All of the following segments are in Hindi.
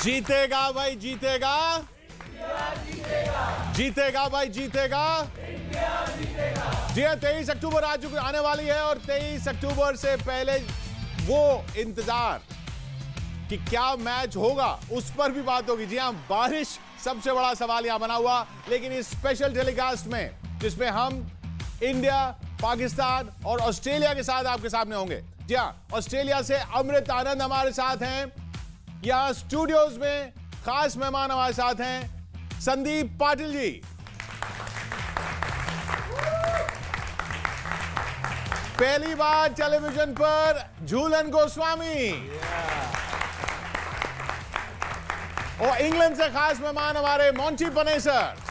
जीतेगा भाई, जीतेगा जीतेगा भाई, जीतेगा। जी हाँ, 23 अक्टूबर आने वाली है और 23 अक्टूबर से पहले वो इंतजार कि क्या मैच होगा उस पर भी बात होगी। जी हाँ, बारिश सबसे बड़ा सवाल यहां बना हुआ, लेकिन इस स्पेशल टेलीकास्ट में जिसमें हम इंडिया, पाकिस्तान और ऑस्ट्रेलिया के साथ आपके सामने होंगे। जी हाँ, ऑस्ट्रेलिया से अमृत आनंद हमारे साथ हैं। यहां स्टूडियोज में खास मेहमान हमारे साथ हैं संदीप पाटिल जी, पहली बार टेलीविजन पर झूलन गोस्वामी, और इंग्लैंड से खास मेहमान हमारे मोंटी पनेसर।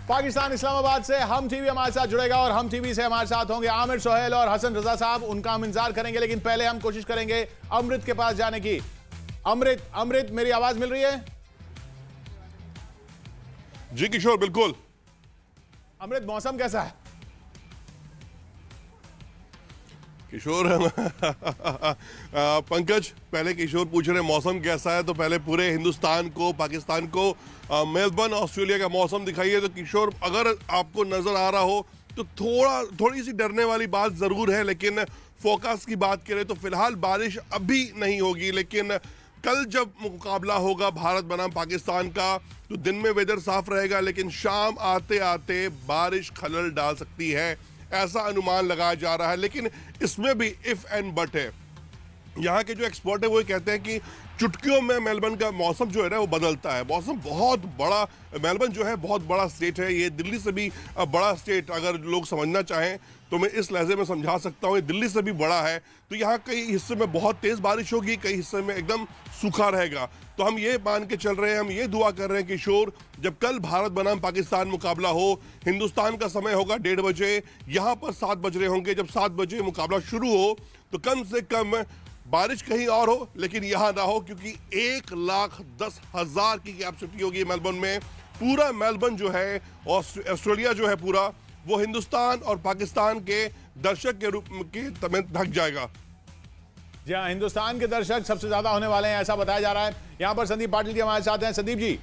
पाकिस्तान इस्लामाबाद से हम टीवी हमारे साथ जुड़ेगा और हम टीवी से हमारे साथ होंगे आमिर सोहेल और हसन रजा साहब। उनका हम इंतजार करेंगे, लेकिन पहले हम कोशिश करेंगे अमृत के पास जाने की। अमृत, मेरी आवाज मिल रही है? जी किशोर, बिल्कुल। अमृत, मौसम कैसा है? किशोर पंकज, पहले किशोर पूछ रहे मौसम कैसा है, तो पहले पूरे हिंदुस्तान को, पाकिस्तान को मेलबर्न ऑस्ट्रेलिया का मौसम दिखाइए। तो किशोर, अगर आपको नजर आ रहा हो तो थोड़ी सी डरने वाली बात जरूर है, लेकिन फोकास की बात करें तो फिलहाल बारिश अभी नहीं होगी। लेकिन कल जब मुकाबला होगा भारत बनाम पाकिस्तान का, तो दिन में वेदर साफ रहेगा, लेकिन शाम आते आते बारिश खलल डाल सकती है, ऐसा अनुमान लगाया जा रहा है। लेकिन इसमें भी इफ एंड बट है। यहाँ के जो एक्सपर्ट है वो कहते हैं कि चुटकियों में मेलबर्न का मौसम जो है ना वो बदलता है। मौसम बहुत बड़ा, मेलबर्न जो है बहुत बड़ा स्टेट है, ये दिल्ली से भी बड़ा स्टेट अगर लोग समझना चाहें तो मैं इस लहजे में समझा सकता हूँ, ये दिल्ली से भी बड़ा है। तो यहाँ कई हिस्से में बहुत तेज बारिश होगी, कई हिस्से में एकदम सूखा रहेगा। तो हम ये मान के चल रहे हैं, हम ये दुआ कर रहे हैं किशोर, जब कल भारत बनाम पाकिस्तान मुकाबला हो, हिंदुस्तान का समय होगा 1:30 बजे, यहाँ पर 7 बज रहे होंगे। जब 7 बजे मुकाबला शुरू हो तो कम से कम बारिश कहीं और हो, लेकिन यहां ना हो, क्योंकि 1,10,000 की कैपेसिटी होगी मेलबर्न में। पूरा मेलबर्न जो है, ऑस्ट्रेलिया जो है पूरा, वो हिंदुस्तान और पाकिस्तान के दर्शक के रूप में ढक जाएगा। जी हाँ, हिंदुस्तान के दर्शक सबसे ज्यादा होने वाले हैं, ऐसा बताया जा रहा है। यहां पर संदीप पाटिल जी हमारे साथ हैं। संदीप जी,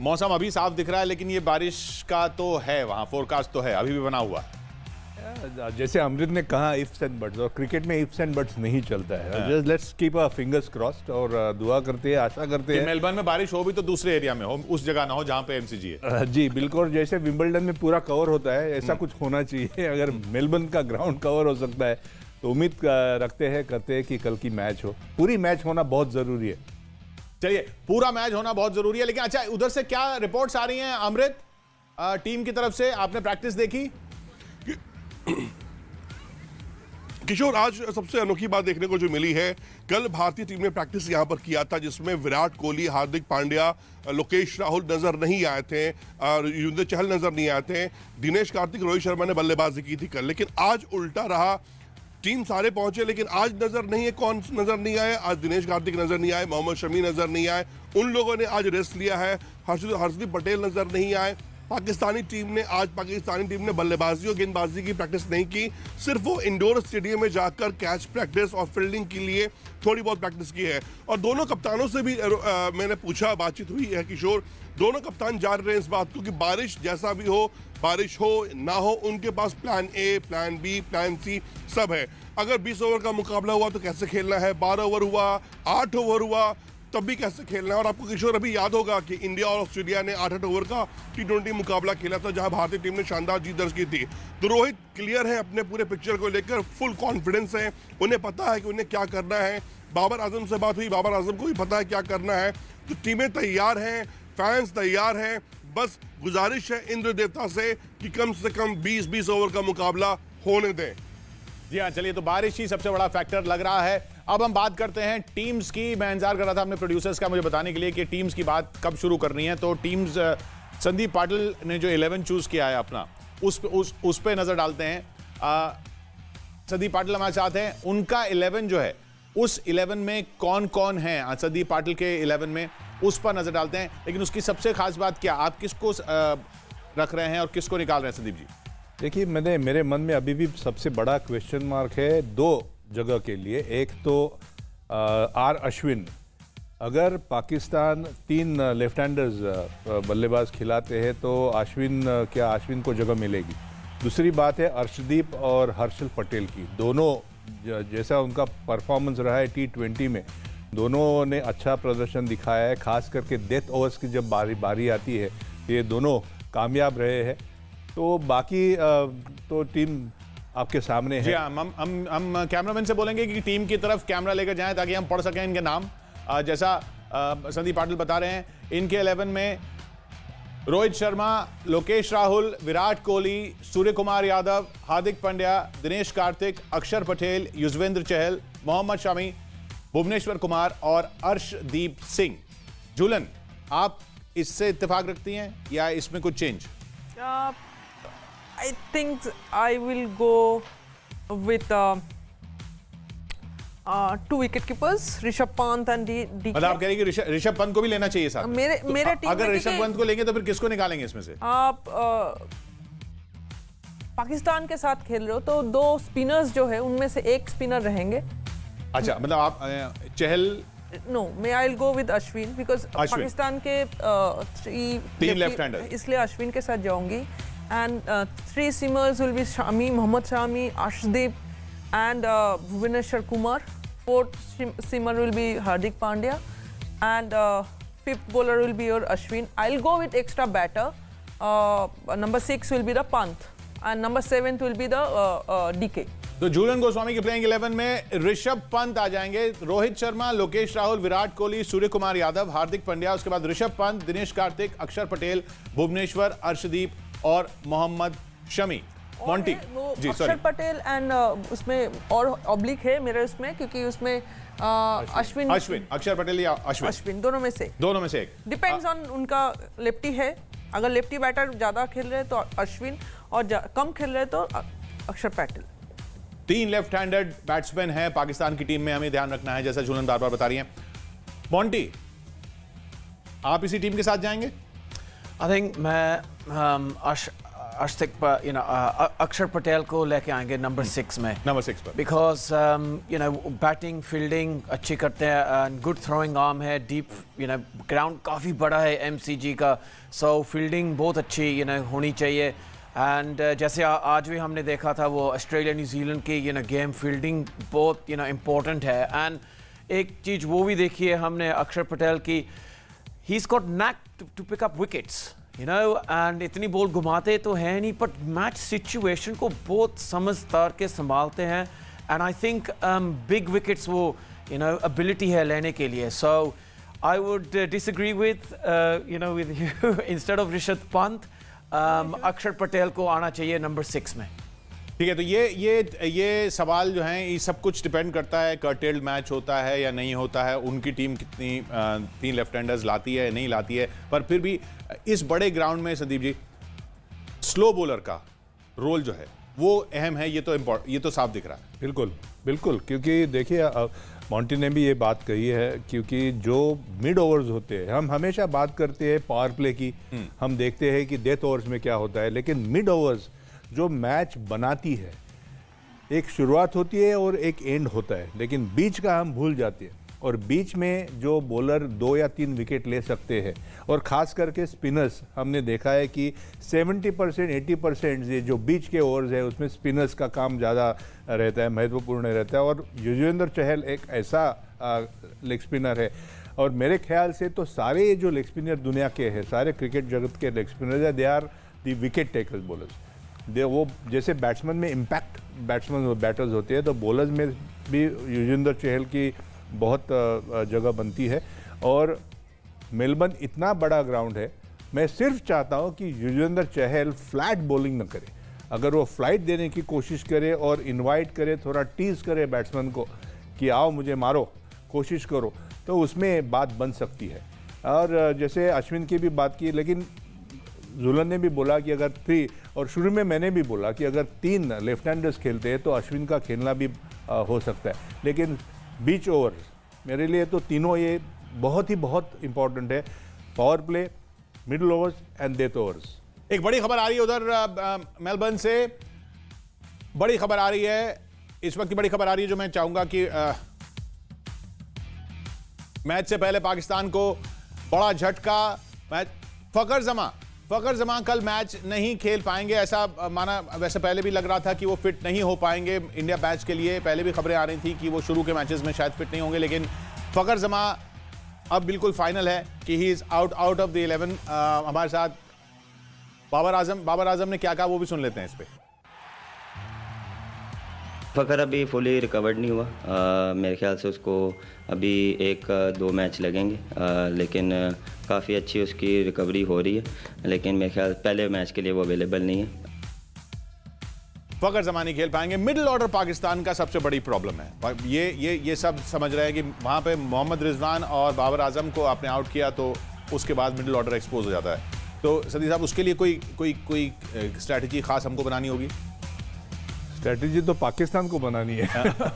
मौसम अभी साफ दिख रहा है, लेकिन ये बारिश का तो है, वहां फोरकास्ट तो है, अभी भी बना हुआ है। जैसे अमृत ने कहा इफ्स एंड बट्स, और क्रिकेट में इफ्स एंड बट्स नहीं चलता है। Just let's keep our fingers crossed और दुआ करते हैं, आशा करते हैं मेलबर्न में बारिश हो भी तो दूसरे एरिया में हो, उस जगह ना हो जहां पे एमसीजी है। जी बिल्कुल, जैसे विंबलडन में पूरा कवर होता है, ऐसा कुछ होना चाहिए। अगर मेलबर्न का ग्राउंड कवर हो सकता है तो उम्मीद करते हैं कि कल की मैच हो। पूरी मैच होना बहुत जरूरी है। चलिए, पूरा मैच होना बहुत जरूरी है, लेकिन अच्छा, उधर से क्या रिपोर्ट्स आ रही हैं अमृत टीम की तरफ से? आपने प्रैक्टिस देखी? किशोर, आज सबसे अनोखी बात देखने को जो मिली है, कल भारतीय टीम ने प्रैक्टिस यहां पर किया था, जिसमें विराट कोहली, हार्दिक पांड्या, लोकेश राहुल नजर नहीं आए थे और युजवेंद्र चहल नजर नहीं आए थे। दिनेश कार्तिक, रोहित शर्मा ने बल्लेबाजी की थी कल, लेकिन आज उल्टा रहा। टीम सारे पहुंचे, लेकिन आज नजर नहीं है। कौन नजर नहीं आए? आज दिनेश कार्तिक नजर नहीं आए, मोहम्मद शमी नजर नहीं आए, उन लोगों ने आज रेस्ट लिया है। हर्षदीप पटेल नजर नहीं आए। पाकिस्तानी टीम ने बल्लेबाजी और गेंदबाजी की प्रैक्टिस नहीं की, सिर्फ वो इंडोर स्टेडियम में जाकर कैच प्रैक्टिस और फील्डिंग के लिए थोड़ी बहुत प्रैक्टिस की है। और दोनों कप्तानों से भी मैंने पूछा, बातचीत हुई है किशोर, दोनों कप्तान जान रहे हैं इस बात को कि बारिश जैसा भी हो, बारिश हो ना हो, उनके पास plan A, plan B, plan C सब है। अगर 20 ओवर का मुकाबला हुआ तो कैसे खेलना है, 12 ओवर हुआ, 8 ओवर हुआ, तब भी कैसे खेलना है। और आपको किशोर अभी याद होगा कि इंडिया और ऑस्ट्रेलिया ने 8-8 ओवर का T20 मुकाबला खेला था, जहां भारतीय टीम ने शानदार जीत दर्ज की थी। तो रोहित क्लियर है अपने पूरे पिक्चर को लेकर, फुल कॉन्फिडेंस है, उन्हें पता है कि उन्हें क्या करना है। बाबर आजम से बात हुई, बाबर आजम को भी पता है क्या करना है। तो टीमें तैयार हैं, फैंस तैयार हैं, बस गुजारिश है इंद्र देवता से कम 20-20 ओवर का मुकाबला होने दें। जी हाँ, चलिए, तो बारिश ही सबसे बड़ा फैक्टर लग रहा है। अब हम बात करते हैं टीम्स की। मैं इंतजार कर रहा था अपने प्रोड्यूसर्स का मुझे बताने के लिए कि टीम्स की बात कब शुरू करनी है। तो टीम्स, संदीप पाटिल ने जो 11 चूज किया है अपना, उस पे नजर डालते हैं। संदीप पाटिल हमारे साथ हैं, उनका 11 जो है, उस 11 में कौन कौन है संदीप पाटिल के 11 में, उस पर नजर डालते हैं। लेकिन उसकी सबसे खास बात क्या, आप किसको रख रहे हैं और किसको निकाल रहे हैं संदीप जी? देखिए, मेरे मन में अभी भी सबसे बड़ा क्वेश्चन मार्क है 2 जगह के लिए। एक तो आर अश्विन, अगर पाकिस्तान 3 लेफ्ट हैंडर्स बल्लेबाज खिलाते हैं तो अश्विन को जगह मिलेगी। दूसरी बात है अर्शदीप और हर्षल पटेल की, दोनों जैसा उनका परफॉर्मेंस रहा है T20 में, दोनों ने अच्छा प्रदर्शन दिखाया है। खास करके डेथ ओवर्स की जब बारी आती है ये दोनों कामयाब रहे हैं। तो बाकी तो टीम आपके सामने है। जी हाँ, हम कैमरामैन से बोलेंगे कि टीम की तरफ कैमरा लेकर जाएं ताकि हम पढ़ सकें इनके नाम। जैसा संदीप पाटिल बता रहे हैं, इनके 11 में रोहित शर्मा, लोकेश राहुल, विराट कोहली, सूर्य कुमार यादव, हार्दिक पांड्या, दिनेश कार्तिक, अक्षर पटेल, युजवेंद्र चहल, मोहम्मद शमी, भुवनेश्वर कुमार और अर्शदीप सिंह। झूलन, आप इससे इत्तेफाक रखती हैं या इसमें कुछ change? I think I will go with 2 wicket keepers, Rishabh Pant and DK. मतलब आप कह रही हैं कि ऋषभ पंत को भी लेना चाहिए साथ? मेरे टीम अगर ऋषभ पंत को लेंगे तो फिर किसको निकालेंगे इसमें से? आप पाकिस्तान के साथ खेल रहे हो तो 2 स्पिनर्स जो है उनमें से एक स्पिनर रहेंगे। अच्छा, मतलब आप Chahal? No, I will go with Ashwin because Pakistan के 3 लेफ्ट हैंडर, इसलिए अश्विन के साथ जाऊंगी। And 3 seamers will be Shami, Mohammad Shami, Arshdeep and Bhuvaneshwar Kumar. 4th seamer will be Hardik Pandya and 5th bowler will be your Ashwin. I'll go with extra batter. Number 6 will be the Pant and number 7th will be the DK. तो झूलन गोस्वामी के प्लेइंग 11 में ऋषभ पंत आ जाएंगे, रोहित शर्मा, लोकेश राहुल, विराट कोहली, सूर्य कुमार यादव, हार्दिक पांड्या, उसके बाद ऋषभ पंत, दिनेश कार्तिक, अक्षर पटेल, भुवनेश्वर, अर्शदीप और मोहम्मद शमी। मॉन्टी जी, अक्षर पटेल एंड उसमें और ऑब्लिक है मेरे उसमें, क्योंकि उसमें अश्विन, अक्षर पटेल या अश्विन दोनों में से एक, डिपेंड्स ऑन उनका लेफ्टी है। अगर लेफ्टी बैटर ज्यादा खेल रहे तो अश्विन और कम खेल रहे तो अक्षर पटेल। 3 लेफ्ट हैंडेड बैट्समैन है पाकिस्तान की टीम में, हमें ध्यान रखना है, जैसा झूलन बार-बार बता रही हैं। मॉन्टी, आप इसी टीम के साथ जाएंगे? आई थिंक मैं अक्षर पटेल को लेके आएंगे नंबर 6 में, नंबर 6 पर, बिकॉज बैटिंग फील्डिंग अच्छी करते हैं, गुड थ्रोइंग आर्म है, डीप ग्राउंड काफ़ी बड़ा है MCG का, सो फील्डिंग बहुत अच्छी होनी चाहिए। एंड जैसे आज भी हमने देखा था वो ऑस्ट्रेलिया न्यूजीलैंड की गेम फील्डिंग बहुत इम्पोर्टेंट है। एंड एक चीज़ वो भी देखी है हमने अक्षर पटेल की, he is got knack to pick up wickets and इतनी बॉल घुमाते तो है नहीं, बट मैच सिचुएशन को बहुत समझदार के संभालते हैं। And I think big wickets वो एबिलिटी है लेने के लिए। So I would disagree with you instead of Rishabh Pant Akshar Patel को आना चाहिए नंबर 6 में। ठीक है, तो ये सवाल जो है ये सब कुछ डिपेंड करता है, कर्टेल्ड मैच होता है या नहीं होता है, उनकी टीम कितनी 3 लेफ्ट हैंडर्स लाती है नहीं लाती है, पर फिर भी इस बड़े ग्राउंड में संदीप जी स्लो बॉलर का रोल जो है वो अहम है, ये तो साफ दिख रहा है। बिल्कुल, क्योंकि देखिए मॉन्टी ने भी ये बात कही है, क्योंकि जो मिड ओवर्स होते हैं, हम हमेशा बात करते हैं पावर प्ले की, हम देखते हैं कि डेथ ओवर्स में क्या होता है, लेकिन मिड ओवर्स जो मैच बनाती है, एक शुरुआत होती है और एक एंड होता है, लेकिन बीच का हम भूल जाते हैं। और बीच में जो बॉलर 2 या 3 विकेट ले सकते हैं, और ख़ास करके स्पिनर्स, हमने देखा है कि 70% 80% ये जो बीच के ओवर्स है उसमें स्पिनर्स का काम ज़्यादा रहता है, महत्वपूर्ण रहता है। और युजवेंद्र चहल एक ऐसा लेग स्पिनर है, और मेरे ख्याल से तो सारे जो लेग स्पिनर दुनिया के हैं, सारे क्रिकेट जगत के लेग स्पिनर है, they are the wicket takers bowlers. वो जैसे बैट्समैन में इम्पैक्ट बैटर्स होते हैं, तो बॉलर्स में भी युजवेंद्र चहल की बहुत जगह बनती है। और मेलबर्न इतना बड़ा ग्राउंड है, मैं सिर्फ चाहता हूं कि युजवेंद्र चहल फ्लैट बॉलिंग न करे। अगर वो फ्लाइट देने की कोशिश करे और इनवाइट करे, थोड़ा टीज करे बैट्समैन को कि आओ मुझे मारो, कोशिश करो, तो उसमें बात बन सकती है। और जैसे अश्विन की भी बात की, लेकिन झूलन ने भी बोला कि अगर 3, और शुरू में मैंने भी बोला कि अगर 3 लेफ्ट हैंडर्स खेलते हैं तो अश्विन का खेलना भी हो सकता है। लेकिन बीच ओवर मेरे लिए तो तीनों ये बहुत इंपॉर्टेंट है, power play, middle overs and death overs. एक बड़ी खबर आ रही है उधर मेलबर्न से, बड़ी खबर आ रही है इस वक्त की बड़ी खबर आ रही है जो मैं चाहूंगा कि मैच से पहले पाकिस्तान को बड़ा झटका। मैच फखर जमा कल मैच नहीं खेल पाएंगे ऐसा माना, वैसे पहले भी लग रहा था कि वो फिट नहीं हो पाएंगे इंडिया मैच के लिए। पहले भी खबरें आ रही थी कि वो शुरू के मैचेस में शायद फिट नहीं होंगे, लेकिन फखर जमा अब बिल्कुल फाइनल है कि he is out of the 11। हमारे साथ बाबर आजम ने क्या कहा वो भी सुन लेते हैं इस पे। फ़खर अभी फुली रिकवर्ड नहीं हुआ, मेरे ख्याल से उसको अभी 1-2 मैच लगेंगे, लेकिन काफ़ी अच्छी उसकी रिकवरी हो रही है, लेकिन मेरे ख्याल पहले मैच के लिए वो अवेलेबल नहीं है। फखर जमा नहीं खेल पाएंगे। मिडिल ऑर्डर पाकिस्तान का सबसे बड़ी प्रॉब्लम है, ये सब समझ रहे हैं कि वहां पे मोहम्मद रिजवान और बाबर आजम को आपने आउट किया तो उसके बाद मिडिल ऑर्डर एक्सपोज हो जाता है। तो सदी साहब उसके लिए कोई स्ट्रैटेजी खास हमको बनानी होगी। स्ट्रैटेजी तो पाकिस्तान को बनानी है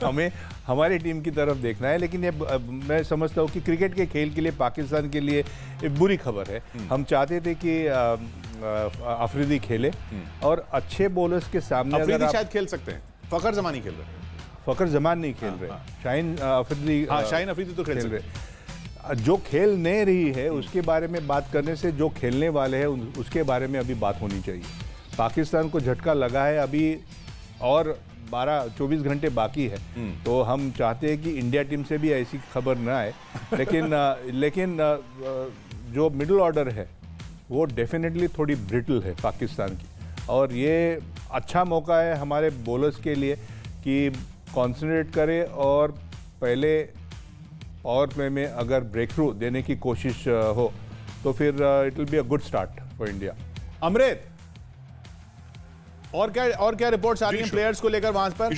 हमें हमारी टीम की तरफ देखना है, लेकिन ये मैं समझता हूँ कि क्रिकेट के खेल के लिए पाकिस्तान के लिए एक बुरी खबर है। हम चाहते थे कि अफरीदी खेले और अच्छे बॉलर्स के सामने अफरीदी शायद खेल सकते हैं, फखर जमान नहीं खेल रहे। फखर जमान नहीं खेल रहे, शाहीन अफरीदी तो खेल रहे। जो खेल नहीं रही है उसके बारे में बात करने से जो खेलने वाले हैं उसके बारे में अभी बात होनी चाहिए। पाकिस्तान को झटका लगा है अभी और 12-24 घंटे बाकी है, तो हम चाहते हैं कि इंडिया टीम से भी ऐसी खबर ना आए, लेकिन जो मिडिल ऑर्डर है वो डेफिनेटली थोड़ी ब्रिटल है पाकिस्तान की, और ये अच्छा मौका है हमारे बॉलर्स के लिए कि कॉन्सेंट्रेट करें और पहले पावर प्ले में अगर ब्रेक थ्रू देने की कोशिश हो तो फिर it will be a good start for India. Amrit, और क्या रिपोर्ट्स आ रही हैं प्लेयर्स को लेकर वहां पर?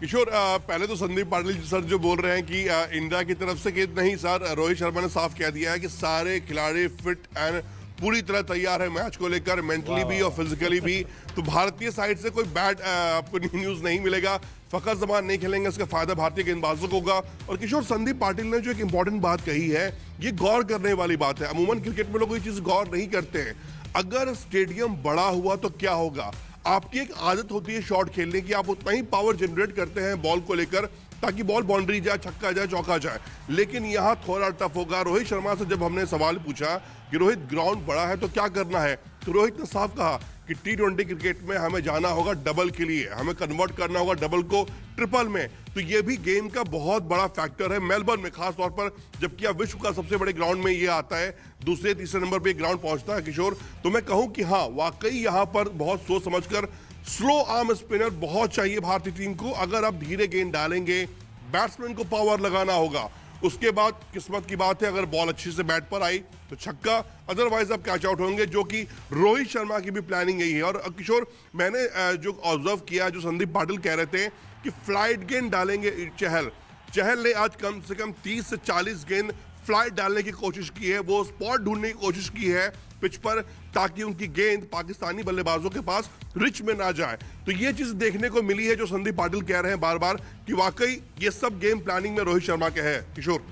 किशोर, पहले तो संदीप पाटिल सर जो बोल रहे हैं कि इंडिया की तरफ से कि नहीं सर, रोहित शर्मा ने साफ कह दिया है कि सारे खिलाड़ी फिट एंड पूरी तरह तैयार है मैच को लेकर, मेंटली भी और फिजिकली भी। तो भारतीय साइड से कोई बैड आपको न्यूज नहीं मिलेगा। फखर जमान नहीं खेलेंगे, इसका फायदा भारतीय गेंदबाजों को होगा। और किशोर, संदीप पाटिल ने जो एक इंपॉर्टेंट बात कही है, ये गौर करने वाली बात है। अमूमन क्रिकेट में लोग कोई चीज गौर नहीं करते हैं। अगर स्टेडियम बड़ा हुआ तो क्या होगा? आपकी एक आदत होती है शॉट खेलने की, आप उतना ही पावर जनरेट करते हैं बॉल को लेकर ताकि बॉल बाउंड्री जाए, छक्का जाए, चौका जाए। लेकिन यहां थोड़ा टफ होगा। रोहित शर्मा से जब हमने सवाल पूछा कि रोहित ग्राउंड बड़ा है तो क्या करना है, तो रोहित ने साफ कहा कि T20 क्रिकेट में हमें जाना होगा डबल के लिए, हमें कन्वर्ट करना होगा डबल को ट्रिपल में। तो ये भी गेम का बहुत बड़ा फैक्टर है मेलबर्न में, खास तौर पर जबकि अब विश्व का सबसे बड़े ग्राउंड में ये आता है, दूसरे तीसरे नंबर पे ग्राउंड पहुंचता है किशोर। तो मैं कहूं कि हाँ, वाकई यहां पर बहुत सोच समझकर स्लो आर्म स्पिनर बहुत चाहिए भारतीय टीम को। अगर आप धीरे गेंद डालेंगे, बैट्समैन को पावर लगाना होगा, उसके बाद किस्मत की बात है अगर बॉल अच्छी से बैट पर आई तो छक्का, अदरवाइज आप कैच आउट होंगे, जो कि रोहित शर्मा की भी प्लानिंग यही है। और किशोर, मैंने जो ऑब्जर्व किया, जो संदीप पाटिल कह रहे थे कि फ्लाइट गेंद डालेंगे चहल ने आज कम से कम 30 से 40 गेंद फ्लाइट डालने की कोशिश की है, वो स्पॉट ढूंढने की कोशिश की है पिच पर, ताकि उनकी गेंद पाकिस्तानी बल्लेबाजों के पास रिच में ना जाए। तो ये चीज देखने को मिली है जो संदीप पाटिल कह रहे हैं बार बार कि वाकई ये सब गेम प्लानिंग में रोहित शर्मा के है किशोर।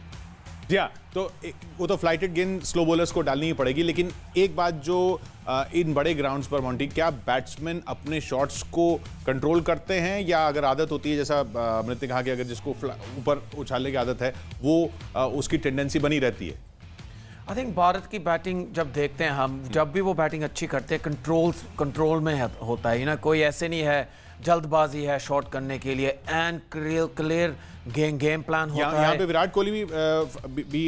जी हाँ, तो वो तो फ्लाइटेड गेंद स्लो बॉलर्स को डालनी ही पड़ेगी। लेकिन एक बात जो इन बड़े ग्राउंड्स पर मॉन्टी, क्या बैट्समैन अपने शॉट्स को कंट्रोल करते हैं, या अगर आदत होती है जैसा अमृत ने कहा कि अगर जिसको ऊपर उछालने की आदत है वो उसकी टेंडेंसी बनी रहती है? आई थिंक भारत की बैटिंग जब देखते हैं हम, जब भी वो बैटिंग अच्छी करते हैं कंट्रोल में होता है ना, कोई ऐसे नहीं है जल्दबाजी है शॉट करने के लिए, एंड क्लियर गेम प्लान होता है। यहाँ पे विराट कोहली भी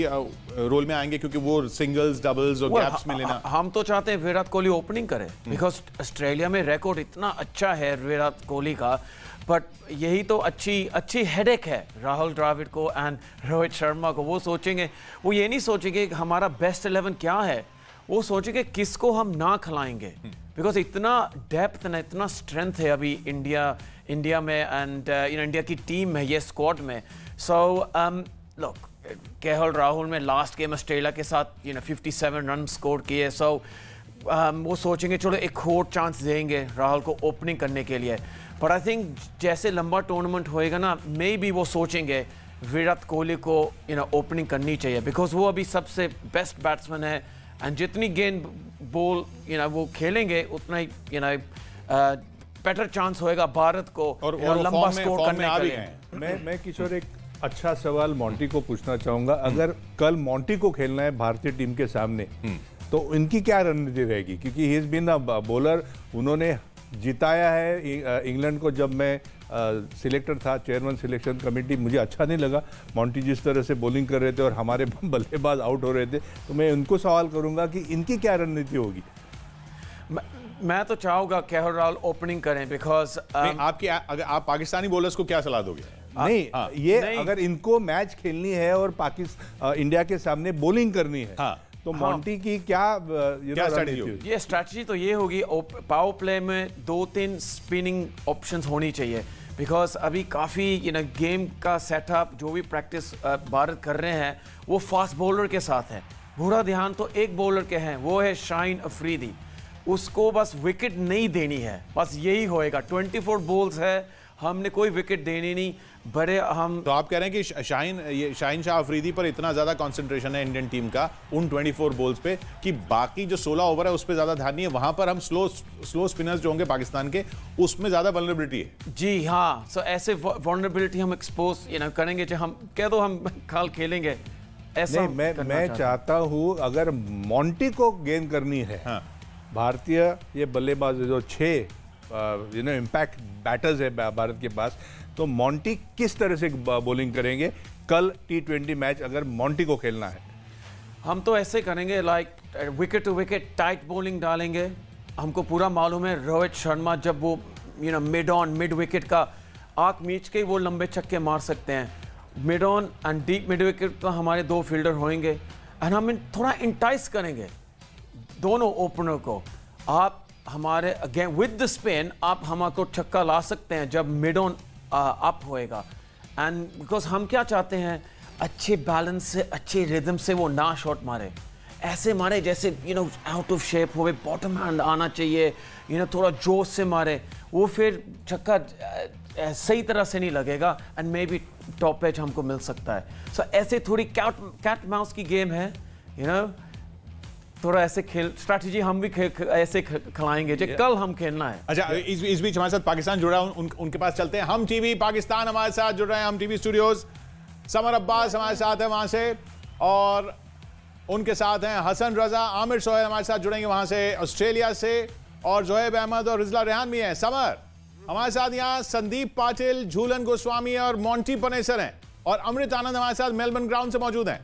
रोल में आएंगे क्योंकि वो सिंगल्स, डबल्स और गैप्स में लेना। हम तो चाहते हैं विराट कोहली ओपनिंग करे, बिकॉज ऑस्ट्रेलिया में रिकॉर्ड इतना अच्छा है विराट कोहली का, बट यही तो अच्छी हेडेक है राहुल द्रविड़ को एंड रोहित शर्मा को। वो सोचेंगे, वो ये नहीं सोचेंगे कि हमारा बेस्ट 11 क्या है, वो सोचेंगे किसको हम ना खिलाएंगे, बिकॉज इतना डेप्थ ना इतना स्ट्रेंथ है अभी इंडिया में, एंड इंडिया की टीम में, ये स्क्वाड में। सो लुक, केएल राहुल में लास्ट गेम ऑस्ट्रेलिया के साथ 57 रन स्कोर किए। सो वो सोचेंगे चलो एक और चांस देंगे राहुल को ओपनिंग करने के लिए। बट आई थिंक जैसे लंबा टूर्नामेंट होएगा ना, मे बी वो सोचेंगे विराट कोहली को ओपनिंग करनी चाहिए, बिकॉज वो अभी सबसे बेस्ट बैट्समैन है, एंड जितनी गेंद बॉल वो खेलेंगे उतना ही बेटर चांस होएगा भारत को और लंबा स्कोर करने के लिए। मैं किशोर एक अच्छा सवाल मोंटी को पूछना चाहूंगा। अगर कल मोंटी को खेलना है भारतीय टीम के सामने तो इनकी क्या रणनीति रहेगी? क्योंकि he is been a bowler, उन्होंने जिताया है इंग्लैंड को। जब मैं सिलेक्टर था, चेयरमैन सिलेक्शन कमेटी, मुझे अच्छा नहीं लगा मोंटी जिस तरह से बॉलिंग कर रहे थे और हमारे बल्लेबाज आउट हो रहे थे। तो मैं उनको सवाल करूंगा कि इनकी क्या रणनीति होगी। मैं तो चाहूंगा केएल राहुल ओपनिंग करें, बिकॉज आपकी अगर आप पाकिस्तानी बॉलर्स को क्या सलाह दोगे? नहीं, अगर इनको मैच खेलनी है और इंडिया के सामने बॉलिंग करनी है तो मोंटी की क्या स्ट्रेटजी होगी? ये स्ट्रेटजी तो ये होगी, पावर प्ले में 2-3 स्पिनिंग ऑप्शंस होनी चाहिए, बिकॉज अभी काफ़ी गेम का सेटअप जो भी प्रैक्टिस भारत कर रहे हैं वो फास्ट बॉलर के साथ है। पूरा ध्यान तो एक बॉलर के हैं, वो है शाहीन अफरीदी। उसको बस विकेट नहीं देनी है, बस यही होएगा। 24 बॉल्स है, हमने कोई विकेट देनी नहीं। बड़े हम तो आप कह रहे हैं कि शाहीन शाह अफरीदी पर इतना ज्यादा कंसंट्रेशन है इंडियन टीम का उन 24 बॉल्स पे कि बाकी जो 16 ओवर है उस पर ज्यादा ध्यान नहीं है। वहां पर हम स्लो स्पिनर्स जो होंगे पाकिस्तान के, उसमें ज्यादा वल्नरेबिलिटी है। जी हाँ, सो ऐसे वल्नरेबिलिटी हम एक्सपोज करेंगे। जो हम कह दो हम कल खेलेंगे ऐसा नहीं, मैं चाहता हूँ अगर मोंटी को गेंद करनी है, भारतीय ये बल्लेबाज जो 6 इम्पैक्ट बैटर्स है भारत के पास, तो मोंटी किस तरह से बॉलिंग करेंगे कल T20 मैच अगर मोंटी को खेलना है? हम तो ऐसे करेंगे, like wicket to wicket tight bowling डालेंगे। हमको पूरा मालूम है रोहित शर्मा जब वो मिड विकेट का आंख मीच के वो लंबे छक्के मार सकते हैं। Mid on and deep mid wicket तो हमारे 2 फील्डर होंगे एंड हम थोड़ा इंटाइस करेंगे दोनों ओपनर को। आप हमारे अगेन विद द स्पिन आप हमको छक्का ला सकते हैं जब मिड ऑन अप होएगा। एंड बिकॉज हम क्या चाहते हैं, अच्छे बैलेंस से, अच्छे रिदम से वो ना शॉट मारे, ऐसे मारे जैसे आउट ऑफ शेप हो, बॉटम हैंड आना चाहिए, थोड़ा जोश से मारे, वो फिर छक्का सही तरह से नहीं लगेगा and maybe top edge हमको मिल सकता है। सो ऐसे थोड़ी कैट माउस की गेम है, थोड़ा ऐसे खेल स्ट्रैटेजी हम भी ऐसे खिलाएंगे जो कल हम खेलना है। अच्छा, इस बीच हमारे साथ पाकिस्तान जुड़ा है, उनके पास चलते हैं। हम टीवी पाकिस्तान हमारे साथ जुड़ रहे हैं, हम टीवी स्टूडियोज। समर अब्बास हमारे साथ है वहां से, और उनके साथ हैं हसन रजा, आमिर सोहेल हमारे साथ जुड़ेंगे वहां से ऑस्ट्रेलिया से, और जोहेब अहमद और रिजला रेहान भी हैं। समर हमारे साथ यहाँ संदीप पाटिल, झूलन गोस्वामी और मोंटी पनेसर हैं, और अमृत आनंद हमारे साथ मेलबर्न ग्राउंड से मौजूद हैं।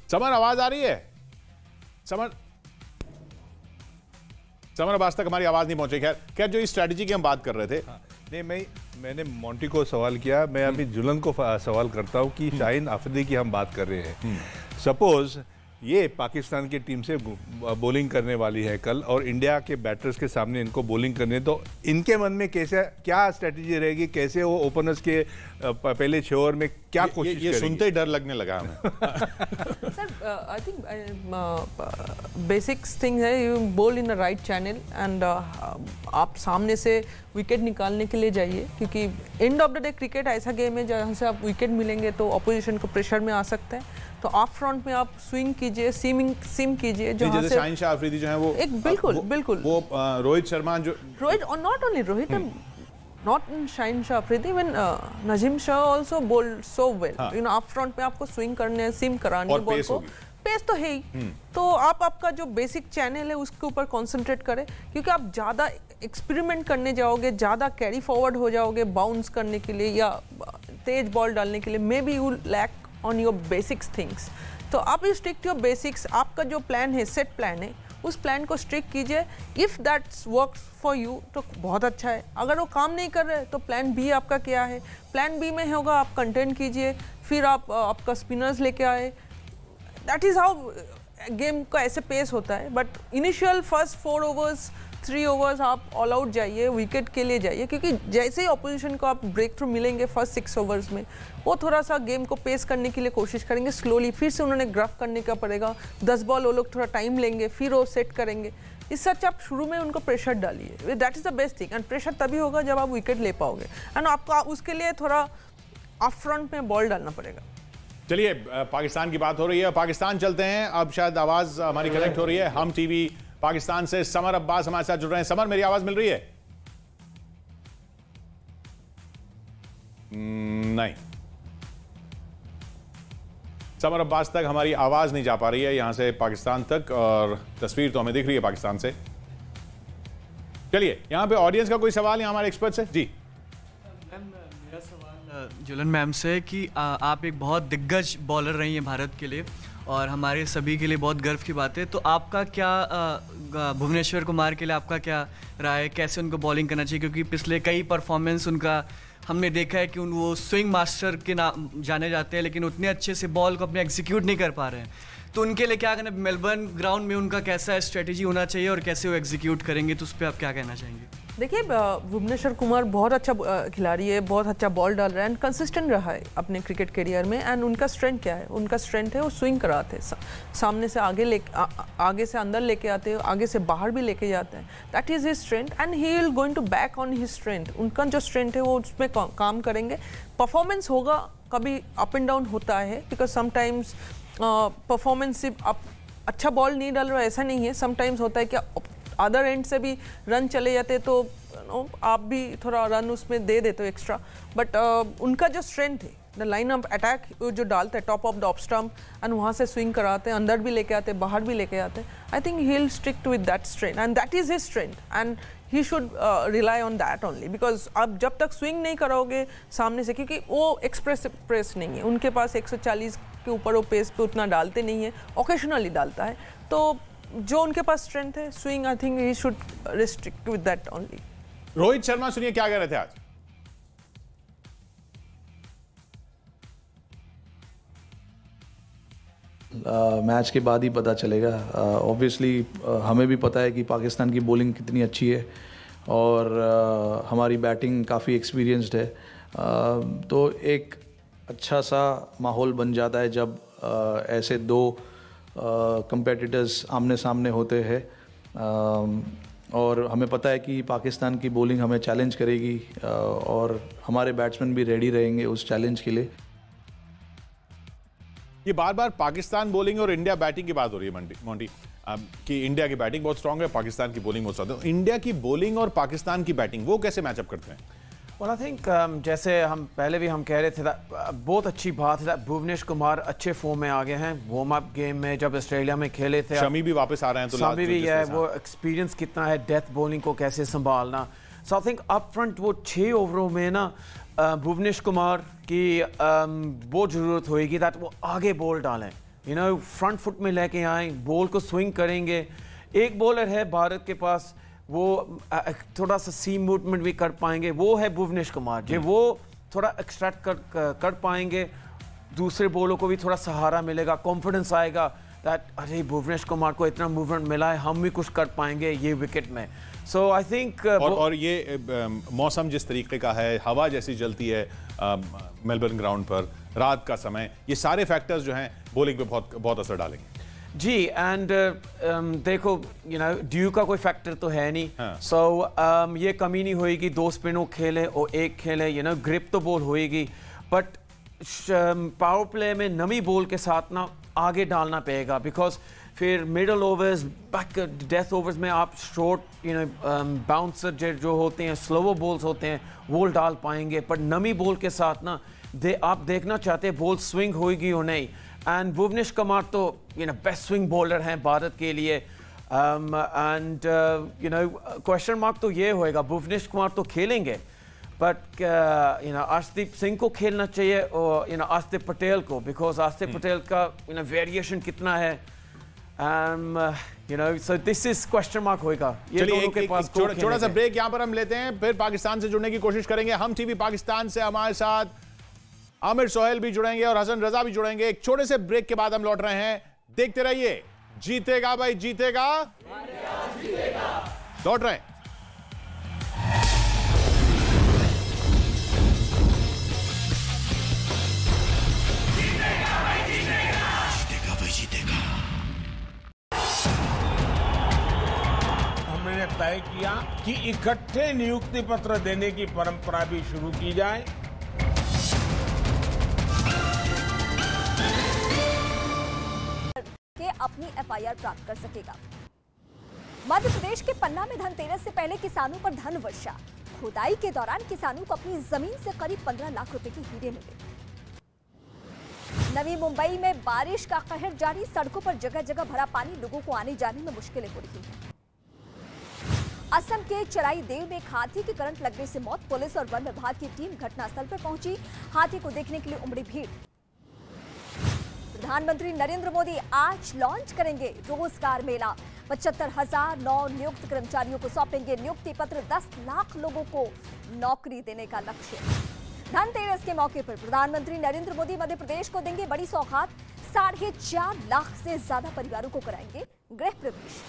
समर आवाज आ रही है? समर अब तक हमारी आवाज नहीं पहुंची। खैर जो इस स्ट्रेटजी की हम बात कर रहे थे, नहीं, मैंने मोंटी को सवाल किया, मैं अभी जुलन को सवाल करता हूं कि शाहीन अफरीदी की हम बात कर रहे हैं। सपोज ये पाकिस्तान की टीम से बॉलिंग करने वाली है कल और इंडिया के बैटर्स के सामने इनको बॉलिंग करने, तो इनके मन में कैसे क्या स्ट्रेटजी रहेगी? कैसे वो ओपनर्स के पहले 6 ओवर में क्या कोशिश करेंगे? ये सुनते ही डर लगने लगा हमें। Sir, I think basics thing है, you ball in the right channel and आप सामने से विकेट निकालने के लिए जाइए, क्योंकि end of the day cricket ऐसा गेम है जहाँ से आप विकेट मिलेंगे तो अपोजिशन को प्रेशर में आ सकते हैं। तो ऑफ फ्रंट में आप स्विंग कीजिए, सिम कीजिए, जहाँ से शाहीन शाह अफरीदी जो है वो एक बिल्कुल वो रोहित शर्मा जो और not only Rohit, not Shaheen Shah Afridi, even Naseem Shah also bowled so well. Off front में आपको स्विंग करने है, सिम करानी है बॉल को, पेस तो है ही। तो आप आपका जो बेसिक चैनल है उसके ऊपर कंसंट्रेट करें, क्योंकि आप ज़्यादा एक्सपेरिमेंट करने जाओगे, ज़्यादा कैरी फॉरवर्ड हो जाओगे बाउंस करने के लिए या तेज बॉल डालने के लिए, maybe you lack on your basics things. तो आप स्टिक टू योर बेसिक्स, आपका जो प्लान है, सेट प्लान है, उस प्लान को स्टिक कीजिए। If that's work for you तो बहुत अच्छा है, अगर वो काम नहीं कर रहे तो प्लान बी आपका क्या है? प्लान बी में होगा आप कंटेंट कीजिए, फिर आप आपका स्पिनर्स लेके आए। दैट इज़ हाउ गेम का ऐसे पेस होता है। But initial first 4 overs 3 overs आप ऑल आउट जाइए, विकेट के लिए जाइए, क्योंकि जैसे ही ऑपोजिशन को आप ब्रेक थ्रू मिलेंगे फर्स्ट 6 ओवर्स में, वो थोड़ा सा गेम को पेस करने के लिए कोशिश करेंगे स्लोली। फिर से उन्होंने ग्राफ करने का पड़ेगा, 10 बॉल वो लोग थोड़ा टाइम लेंगे, फिर वो सेट करेंगे। इस सच आप शुरू में उनको प्रेशर डालिए, that is the best thing. And pressure तभी होगा जब आप विकेट ले पाओगे, एंड आपको उसके लिए थोड़ा अप फ्रंट में बॉल डालना पड़ेगा। चलिए, पाकिस्तान की बात हो रही है, पाकिस्तान चलते हैं। अब शायद आवाज़ हमारी कनेक्ट हो रही है। हम टीवी पाकिस्तान से समर अब्बास हमारे साथ जुड़ रहे हैं। समर, मेरी आवाज मिल रही है? नहीं, समर अब्बास तक हमारी आवाज नहीं जा पा रही है यहां से पाकिस्तान तक, और तस्वीर तो हमें दिख रही है पाकिस्तान से। चलिए, यहां पे ऑडियंस का कोई सवाल है हमारे एक्सपर्ट से? जी मेरा सवाल जुलन मैम से कि आप एक बहुत दिग्गज बॉलर रही हैं भारत के लिए और हमारे सभी के लिए बहुत गर्व की बात है, तो आपका क्या भुवनेश्वर कुमार के लिए आपका क्या राय है, कैसे उनको बॉलिंग करना चाहिए? क्योंकि पिछले कई परफॉर्मेंस उनका हमने देखा है कि वो स्विंग मास्टर के नाम जाने जाते हैं, लेकिन उतने अच्छे से बॉल को अपने एग्जीक्यूट नहीं कर पा रहे हैं, तो उनके लिए क्या करना, मेलबर्न ग्राउंड में उनका कैसा स्ट्रेटेजी होना चाहिए और कैसे वो एग्जीक्यूट करेंगे, तो उस पर आप क्या कहना चाहेंगे? देखिए, भुवनेश्वर कुमार बहुत अच्छा खिलाड़ी है, बहुत अच्छा बॉल डाल रहा है एंड कंसिस्टेंट रहा है अपने क्रिकेट करियर में। एंड उनका स्ट्रेंथ क्या है? उनका स्ट्रेंथ है वो स्विंग कराते हैं, सामने से आगे से अंदर लेके आते हैं, आगे से बाहर भी लेके जाते हैं। That is his strength and he will going to back on his strength. उनका जो स्ट्रेंथ है वो उसमें काम करेंगे। परफॉर्मेंस होगा, कभी अप एंड डाउन होता है, बिकॉज समटाइम्स परफॉर्मेंस सिर्फ अच्छा बॉल नहीं डाल रहा है ऐसा नहीं है। समटाइम्स होता है कि अदर एंड से भी रन चले जाते तो आप भी थोड़ा रन उसमें दे देते हो एक्स्ट्रा, बट उनका जो स्ट्रेंथ है, द लाइन ऑफ अटैक जो डालते हैं top of the off stump and वहाँ से स्विंग कराते हैं, अंदर भी लेके आते हैं, बाहर भी लेके आते हैं। I think he will stick to with that strength and that is his strength and he should rely on that only, because आप जब तक स्विंग नहीं करोगे सामने से, क्योंकि वो एक्सप्रेस नहीं है उनके पास, 140 के ऊपर वो पेस पे उतना डालते नहीं है, ओकेशनली डालता है। तो जो उनके पास स्ट्रेंथ है swing, I think he should restrict with that only. Rohit Sharma, सुनिए क्या कह रहे थे आज? मैच के बाद ही पता चलेगा। ऑब्वियसली हमें भी पता है कि पाकिस्तान की बॉलिंग कितनी अच्छी है और हमारी बैटिंग काफ़ी एक्सपीरियंस्ड है, तो एक अच्छा सा माहौल बन जाता है जब ऐसे दो कंपेटिटर्स आमने सामने होते हैं। और हमें पता है कि पाकिस्तान की बॉलिंग हमें चैलेंज करेगी और हमारे बैट्समैन भी रेडी रहेंगे उस चैलेंज के लिए। ये बार बार पाकिस्तान बॉलिंग और इंडिया बैटिंग की बात हो रही है मोंटी, कि इंडिया की बैटिंग बहुत स्ट्रांग है, पाकिस्तान की बॉलिंग बहुत स्ट्रांग है। इंडिया की बॉलिंग और पाकिस्तान की बैटिंग वो कैसे मैचअप करते हैं? Well, I think जैसे हम पहले भी हम कह रहे थे, बहुत अच्छी बात है भुवनेश्वर कुमार अच्छे फॉर्म में आ गए हैं। वार्म अप गेम में जब ऑस्ट्रेलिया में खेले थे, शमी भी वापस आ रहे हैं, तो शमी भी है, वो एक्सपीरियंस कितना है डेथ बॉलिंग को कैसे संभालना। सो आई थिंक अप फ्रंट वो 6 ओवरों में ना भुवनेश्वर कुमार की बहुत ज़रूरत होएगी दैट वो आगे बॉल डालें, यू नो फ्रंट फुट में लेके आए, बॉल को स्विंग करेंगे। एक बॉलर है भारत के पास, वो थोड़ा सा सीम मूवमेंट भी कर पाएंगे, वो है भुवनेश्वर कुमार जी। वो थोड़ा एक्सट्रैक्ट कर पाएंगे, दूसरे बॉलों को भी थोड़ा सहारा मिलेगा, कॉन्फिडेंस आएगा दैट अरे भुवनेश्वर कुमार को इतना मूवमेंट मिला है, हम भी कुछ कर पाएंगे ये विकेट में। सो आई थिंक और ये मौसम जिस तरीके का है, हवा जैसी चलती है मेलबर्न ग्राउंड पर, रात का समय, ये सारे फैक्टर्स जो हैं बॉलिंग पे बहुत असर डालेंगे जी। एंड देखो यू नो ड्यू का कोई फैक्टर तो है नहीं, सो ये कमी नहीं होएगी 2 स्पिनों खेले और 1 खेले, यू नो ग्रिप तो बॉल होएगी, बट पावर प्ले में नमी बॉल के साथ ना आगे डालना पड़ेगा, बिकॉज फिर middle overs, back death overs में आप शॉर्ट यू नो बाउंसर जो होते हैं, स्लोवर बॉल्स होते हैं, वो डाल पाएंगे, पर नमी बॉल के साथ ना आप देखना चाहते हैं बॉल स्विंग होएगी और नहीं। एंड भुवनेश्वर कुमार तो you know best swing bowler हैं भारत के लिए, and you know question mark तो ये होएगा, भुवनेश्वर कुमार तो खेलेंगे, but you know Arshdeep Singh को खेलना चाहिए और यू नो अर्शदीप पटेल को, बिकॉज अर्शदीप पटेल का यू नो वेरिएशन कितना है, you know so this is question mark होएगा। ये दोनों के पास छोटा सा ब्रेक यहां पर हम लेते हैं, फिर पाकिस्तान से जुड़ने की कोशिश करेंगे। हम टीवी पाकिस्तान से हमारे साथ आमिर सोहेल भी जुड़ेंगे और हसन रजा भी जुड़ेंगे। एक छोटे से ब्रेक के बाद हम लौट रहे हैं, देखते रहिए। जीतेगा भाई जीतेगा, लौट रहे हैं। हमने तय किया कि इकट्ठे नियुक्ति पत्र देने की परंपरा भी शुरू की जाए। अपनी एफआईआर प्राप्त कर सकेगा। मध्य प्रदेश के पन्ना में धनतेरस से पहले किसानों पर धन वर्षा। खुदाई के दौरान किसानों को अपनी जमीन से करीब 15 लाख रुपए के हीरे मिले। नवी मुंबई में बारिश का कहर जारी, सड़कों पर जगह जगह भरा पानी, लोगों को आने जाने में मुश्किलें हो रही हैं। असम के चराई देव में एक हाथी की करंट लगने से मौत। पुलिस और वन विभाग की टीम घटनास्थल पर पहुंची। हाथी को देखने के लिए उमड़ी भीड़। प्रधानमंत्री नरेंद्र मोदी आज लॉन्च करेंगे रोजगार मेला। 75,000 नौ नियुक्त कर्मचारियों को सौंपेंगे नियुक्ति पत्र। 10 लाख लोगों को नौकरी देने का लक्ष्य। धनतेरस के मौके पर प्रधानमंत्री नरेंद्र मोदी मध्य प्रदेश को देंगे बड़ी सौगात। 4.5 लाख से ज्यादा परिवारों को कराएंगे गृह प्रवेश।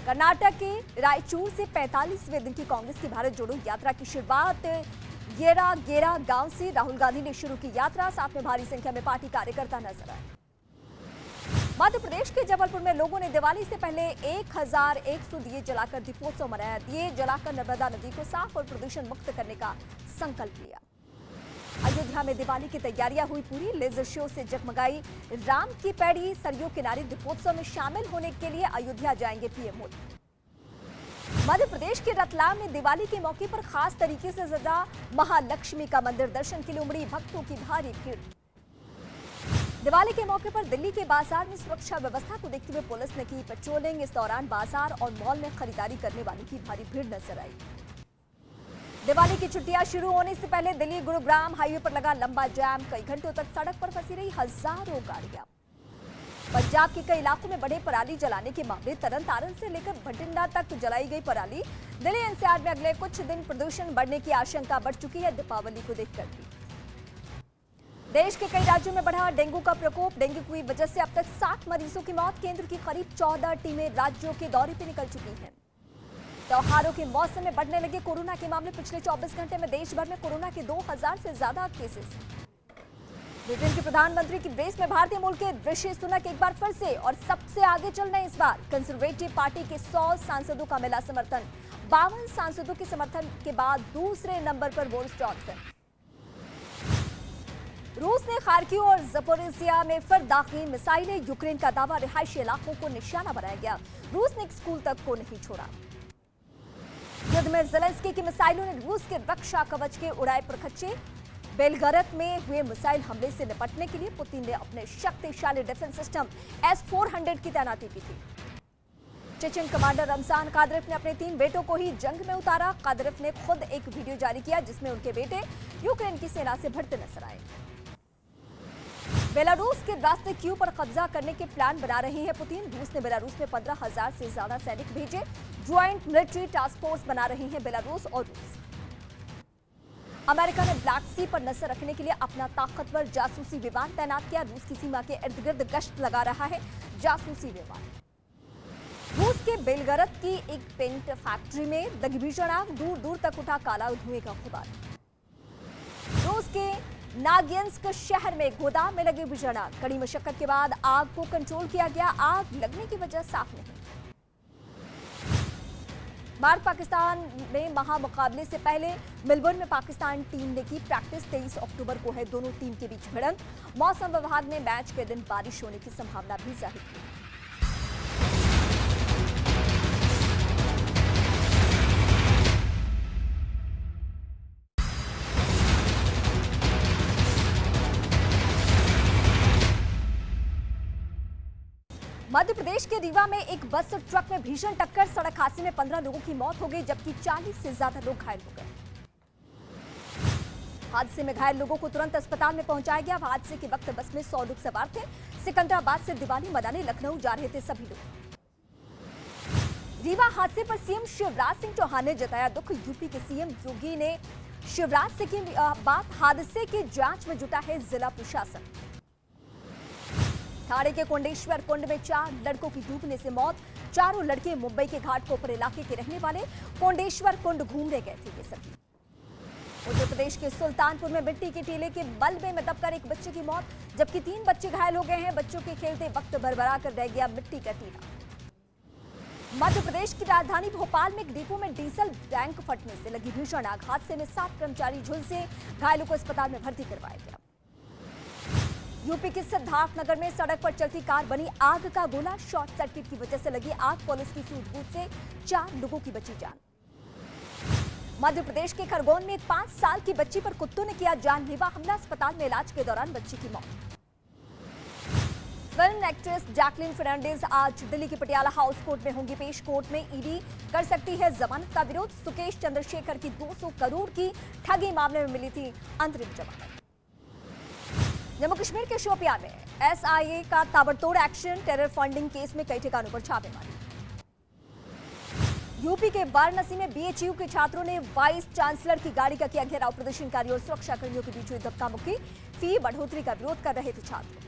कर्नाटक के रायचूर से 45वें दिन की कांग्रेस की भारत जोड़ो यात्रा की शुरुआत गेरा गांव से राहुल गांधी ने शुरू की यात्रा। साथ में भारी संख्या में पार्टी कार्यकर्ता नजर आए। मध्य प्रदेश के जबलपुर में लोगों ने दिवाली से पहले 1100 दिए जलाकर दीपोत्सव मनाया। दिए जलाकर नर्मदा नदी को साफ और प्रदूषण मुक्त करने का संकल्प लिया। अयोध्या में दिवाली की तैयारियां हुई पूरी। लेजर शो से जगमगाई राम की पैड़ी। सरयू किनारे दीपोत्सव में शामिल होने के लिए अयोध्या जाएंगे पीएम मोदी। मध्य प्रदेश के रतलाम में दिवाली के मौके पर खास तरीके से सजा महालक्ष्मी का मंदिर। दर्शन के लिए उमड़ी भक्तों की भारी भीड़। दिवाली के मौके पर दिल्ली के बाजार में सुरक्षा व्यवस्था को देखते हुए पुलिस ने की पेट्रोलिंग। इस दौरान बाजार और मॉल में खरीदारी करने वालों की भारी भीड़ नजर आई। दिवाली की छुट्टियां शुरू होने से पहले दिल्ली गुरुग्राम हाईवे पर लगा लंबा जाम। कई घंटों तक सड़क पर फंसी रही हजारों गाड़ियां। पंजाब के कई इलाकों में बढ़े पराली जलाने के मामले। तरन से लेकर भटिंडा तक जलाई गई पराली। दिल्ली एनसीआर में अगले कुछ दिन प्रदूषण बढ़ने की आशंका बढ़ चुकी है दीपावली को देखकर भी। देश के कई राज्यों में बढ़ा डेंगू का प्रकोप। डेंगू की वजह से अब तक 60 मरीजों की मौत। केंद्र की करीब 14 टीमें राज्यों के दौरे पर निकल चुकी हैं। त्योहारों के मौसम में बढ़ने लगे कोरोना के मामले। पिछले 24 घंटे में देश भर में कोरोना के 2000 से ज्यादा केसेस। ब्रिटेन के प्रधानमंत्री की रेस में भारतीय मूल के ऋषि सुनक एक बार फिर से और सबसे आगे चल रहे इस बार। कंजर्वेटिव पार्टी के 100 सांसदों का मिला समर्थन। 52 सांसदों के समर्थन के बाद दूसरे नंबर पर बोरिस जॉनसन। रूस ने खार्किव और ज़पोरिज़िया में फिर दाखिल मिसाइलें। यूक्रेन का दावा रिहायशी इलाकों को निशाना बनाया गया। रूस ने एक स्कूल तक को नहीं छोड़ा। युद्ध में ज़ेलेंस्की की मिसाइलों ने रूस के रक्षा कवच के उड़ाए परखच्चे। बेलगरद में हुए मिसाइल हमले से निपटने के लिए पुतिन ने अपने शक्तिशाली डिफेंस सिस्टम S-400 की तैनाती की थी। चेचन कमांडर रमजान कादिरोव ने अपने 3 बेटों को ही जंग में उतारा। कादिरोव ने खुद एक वीडियो जारी किया जिसमें उनके बेटे यूक्रेन की सेना से भिड़ते नजर आए। बेलारूस के रास्ते क्यू पर कब्जा करने के प्लान बना रहे हैं पुतिन। रूस ने बेलारूस में 15,000 से ज्यादा सैनिक भेजे। ज्वाइंट मिलिट्री टास्क फोर्स बना रहे हैं बेलारूस और रूस। अमेरिका ने ब्लैक सी पर नजर रखने के लिए अपना ताकतवर जासूसी विमान तैनात किया। रूस की सीमा के इर्द गिर्द गश्त लगा रहा है जासूसी विमान। रूस के बेलगरद की एक पेंट फैक्ट्री में लगी भीषण आग। दूर दूर तक उठा काला धुएं का गुबार। रूस के नागियंस्क शहर में गोदाम में लगी भीषण आग। कड़ी मशक्कत के बाद आग को कंट्रोल किया गया। आग लगने की वजह साफ नहीं। भारत पाकिस्तान में महामुकाबले से पहले मेलबर्न में पाकिस्तान टीम ने की प्रैक्टिस। 23 अक्टूबर को है दोनों टीम के बीच भिड़ंत। मौसम विभाग ने मैच के दिन बारिश होने की संभावना भी जाहिर की। मध्य प्रदेश के रीवा में एक बस और ट्रक में भीषण टक्कर। सड़क हादसे में 15 लोगों की मौत हो गई जबकि 40 से ज्यादा लोग घायल हो गए। हादसे में घायल लोगों को तुरंत अस्पताल में पहुंचाया गया। हादसे के वक्त बस में 100 लोग सवार थे। सिकंदराबाद से दिवाली मनाने लखनऊ जा रहे थे सभी लोग। रीवा हादसे पर सीएम शिवराज सिंह चौहान ने जताया दुख। यूपी के सीएम योगी ने शिवराज से की बात। हादसे की जांच में जुटा है जिला प्रशासन। ठाणे के कोंडेश्वर कुंड में 4 लड़कों की डूबने से मौत। चारों लड़के मुंबई के घाटकोपर इलाके के रहने वाले कोंडेश्वर कुंड घूमने गए थे ये सभी। उत्तर प्रदेश के सुल्तानपुर में मिट्टी के टीले के मलबे में दबकर एक बच्चे की मौत जबकि 3 बच्चे घायल हो गए हैं। बच्चों के खेलते वक्त भरभरा कर रह गया मिट्टी का टीला। मध्य प्रदेश की राजधानी भोपाल में एक डिपो में डीजल टैंक फटने से लगी भीषण आग। हादसे में 7 कर्मचारी झुलसे। घायलों को अस्पताल में भर्ती करवाया गया। यूपी के सिद्धार्थनगर में सड़क पर चलती कार बनी आग का गोला। शॉर्ट सर्किट की वजह से लगी आग, पुलिस की सूझबूझ से 4 लोगों की बची जान। मध्य प्रदेश के खरगोन में एक 5 साल की बच्ची पर कुत्तों ने किया जानलेवा हमला। अस्पताल में इलाज के दौरान बच्ची की मौत। फिल्म एक्ट्रेस जैकलीन फर्नांडिस आज दिल्ली की पटियाला हाउस कोर्ट में होंगी पेश। कोर्ट में ईडी कर सकती है जमानत का विरोध। सुकेश चंद्रशेखर की 200 करोड़ की ठगी मामले में मिली थी अंतरिम जमानत। जम्मू कश्मीर के शोपियां में एसआईए का ताबड़तोड़ एक्शन। टेरर फंडिंग केस में कई ठिकानों पर छापेमारी। यूपी के वाराणसी में बीएचयू के छात्रों ने वाइस चांसलर की गाड़ी का किया घेराव। प्रदर्शनकारियों और सुरक्षा कर्मियों के बीच हुई धक्का मुक्की। फी बढ़ोतरी का विरोध कर रहे थे छात्र।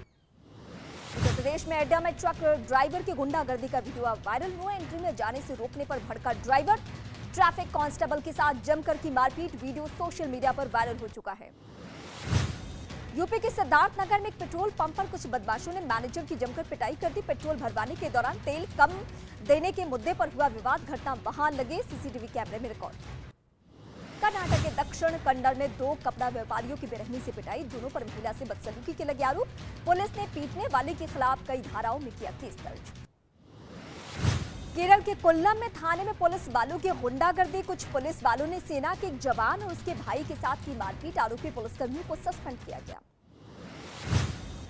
उत्तर प्रदेश में अड्डा में ट्रक ड्राइवर की गुंडागर्दी का वीडियो वायरल हुआ। एंट्री में जाने से रोकने पर भड़का ड्राइवर। ट्रैफिक कांस्टेबल के साथ जमकर की मारपीट। वीडियो सोशल मीडिया पर वायरल हो चुका है। यूपी के सिद्धार्थनगर में एक पेट्रोल पंप पर कुछ बदमाशों ने मैनेजर की जमकर पिटाई कर दी। पेट्रोल भरवाने के दौरान तेल कम देने के मुद्दे पर हुआ विवाद। घटना वहां लगे सीसीटीवी कैमरे में रिकॉर्ड। कर्नाटक के दक्षिण कन्नड़ में 2 कपड़ा व्यापारियों की बेरहमी से पिटाई। दोनों पर महिला से बदसलूकी के लगे आरोप। पुलिस ने पीटने वाले के खिलाफ कई धाराओं में किया केस दर्ज। केरल के कोल्लम में थाने में पुलिस वालों की गुंडागर्दी। कुछ पुलिस वालों ने सेना के एक जवान और उसके भाई के साथ की मारपीट। आरोपी पुलिसकर्मियों को सस्पेंड किया गया।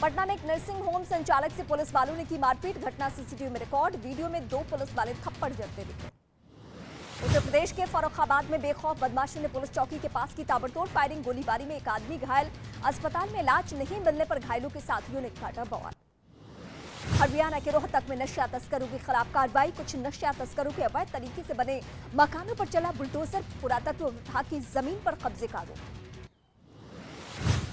पटना में एक नर्सिंग होम संचालक से पुलिस वालों ने की मारपीट। घटना सीसीटीवी में रिकॉर्ड। वीडियो में 2 पुलिस वाले थप्पड़ जड़ते दिखे। उत्तर प्रदेश के फर्रुखाबाद में बेखौफ बदमाशों ने पुलिस चौकी के पास की ताबड़तोड़ फायरिंग। गोलीबारी में एक आदमी घायल। अस्पताल में इलाज नहीं मिलने पर घायलों के साथियों ने काटा बवाल। हरियाणा के रोहतक में नशा तस्करों के खिलाफ कार्रवाई। कुछ नशा तस्करों के अवैध तरीके से बने मकानों पर चला बुलडोजर। पुरातत्व विभाग की जमीन पर कब्जे का आरोप।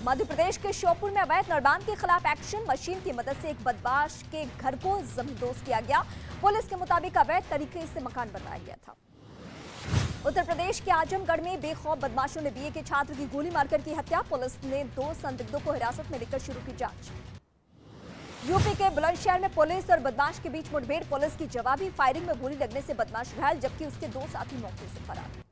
मध्य प्रदेश के श्योपुर में अवैध निर्माण के खिलाफ एक्शन। मशीन की मदद से एक बदमाश के घर को जमींदोज किया गया। पुलिस के मुताबिक अवैध तरीके से मकान बनाया गया था। उत्तर प्रदेश के आजमगढ़ में बेखौफ बदमाशों ने बीए के छात्र की गोली मारकर की हत्या। पुलिस ने 2 संदिग्धों को हिरासत में लेकर शुरू की जांच। यूपी के बुलंदशहर में पुलिस और बदमाश के बीच मुठभेड़। पुलिस की जवाबी फायरिंग में गोली लगने से बदमाश घायल, जबकि उसके 2 साथी मौके से फरार।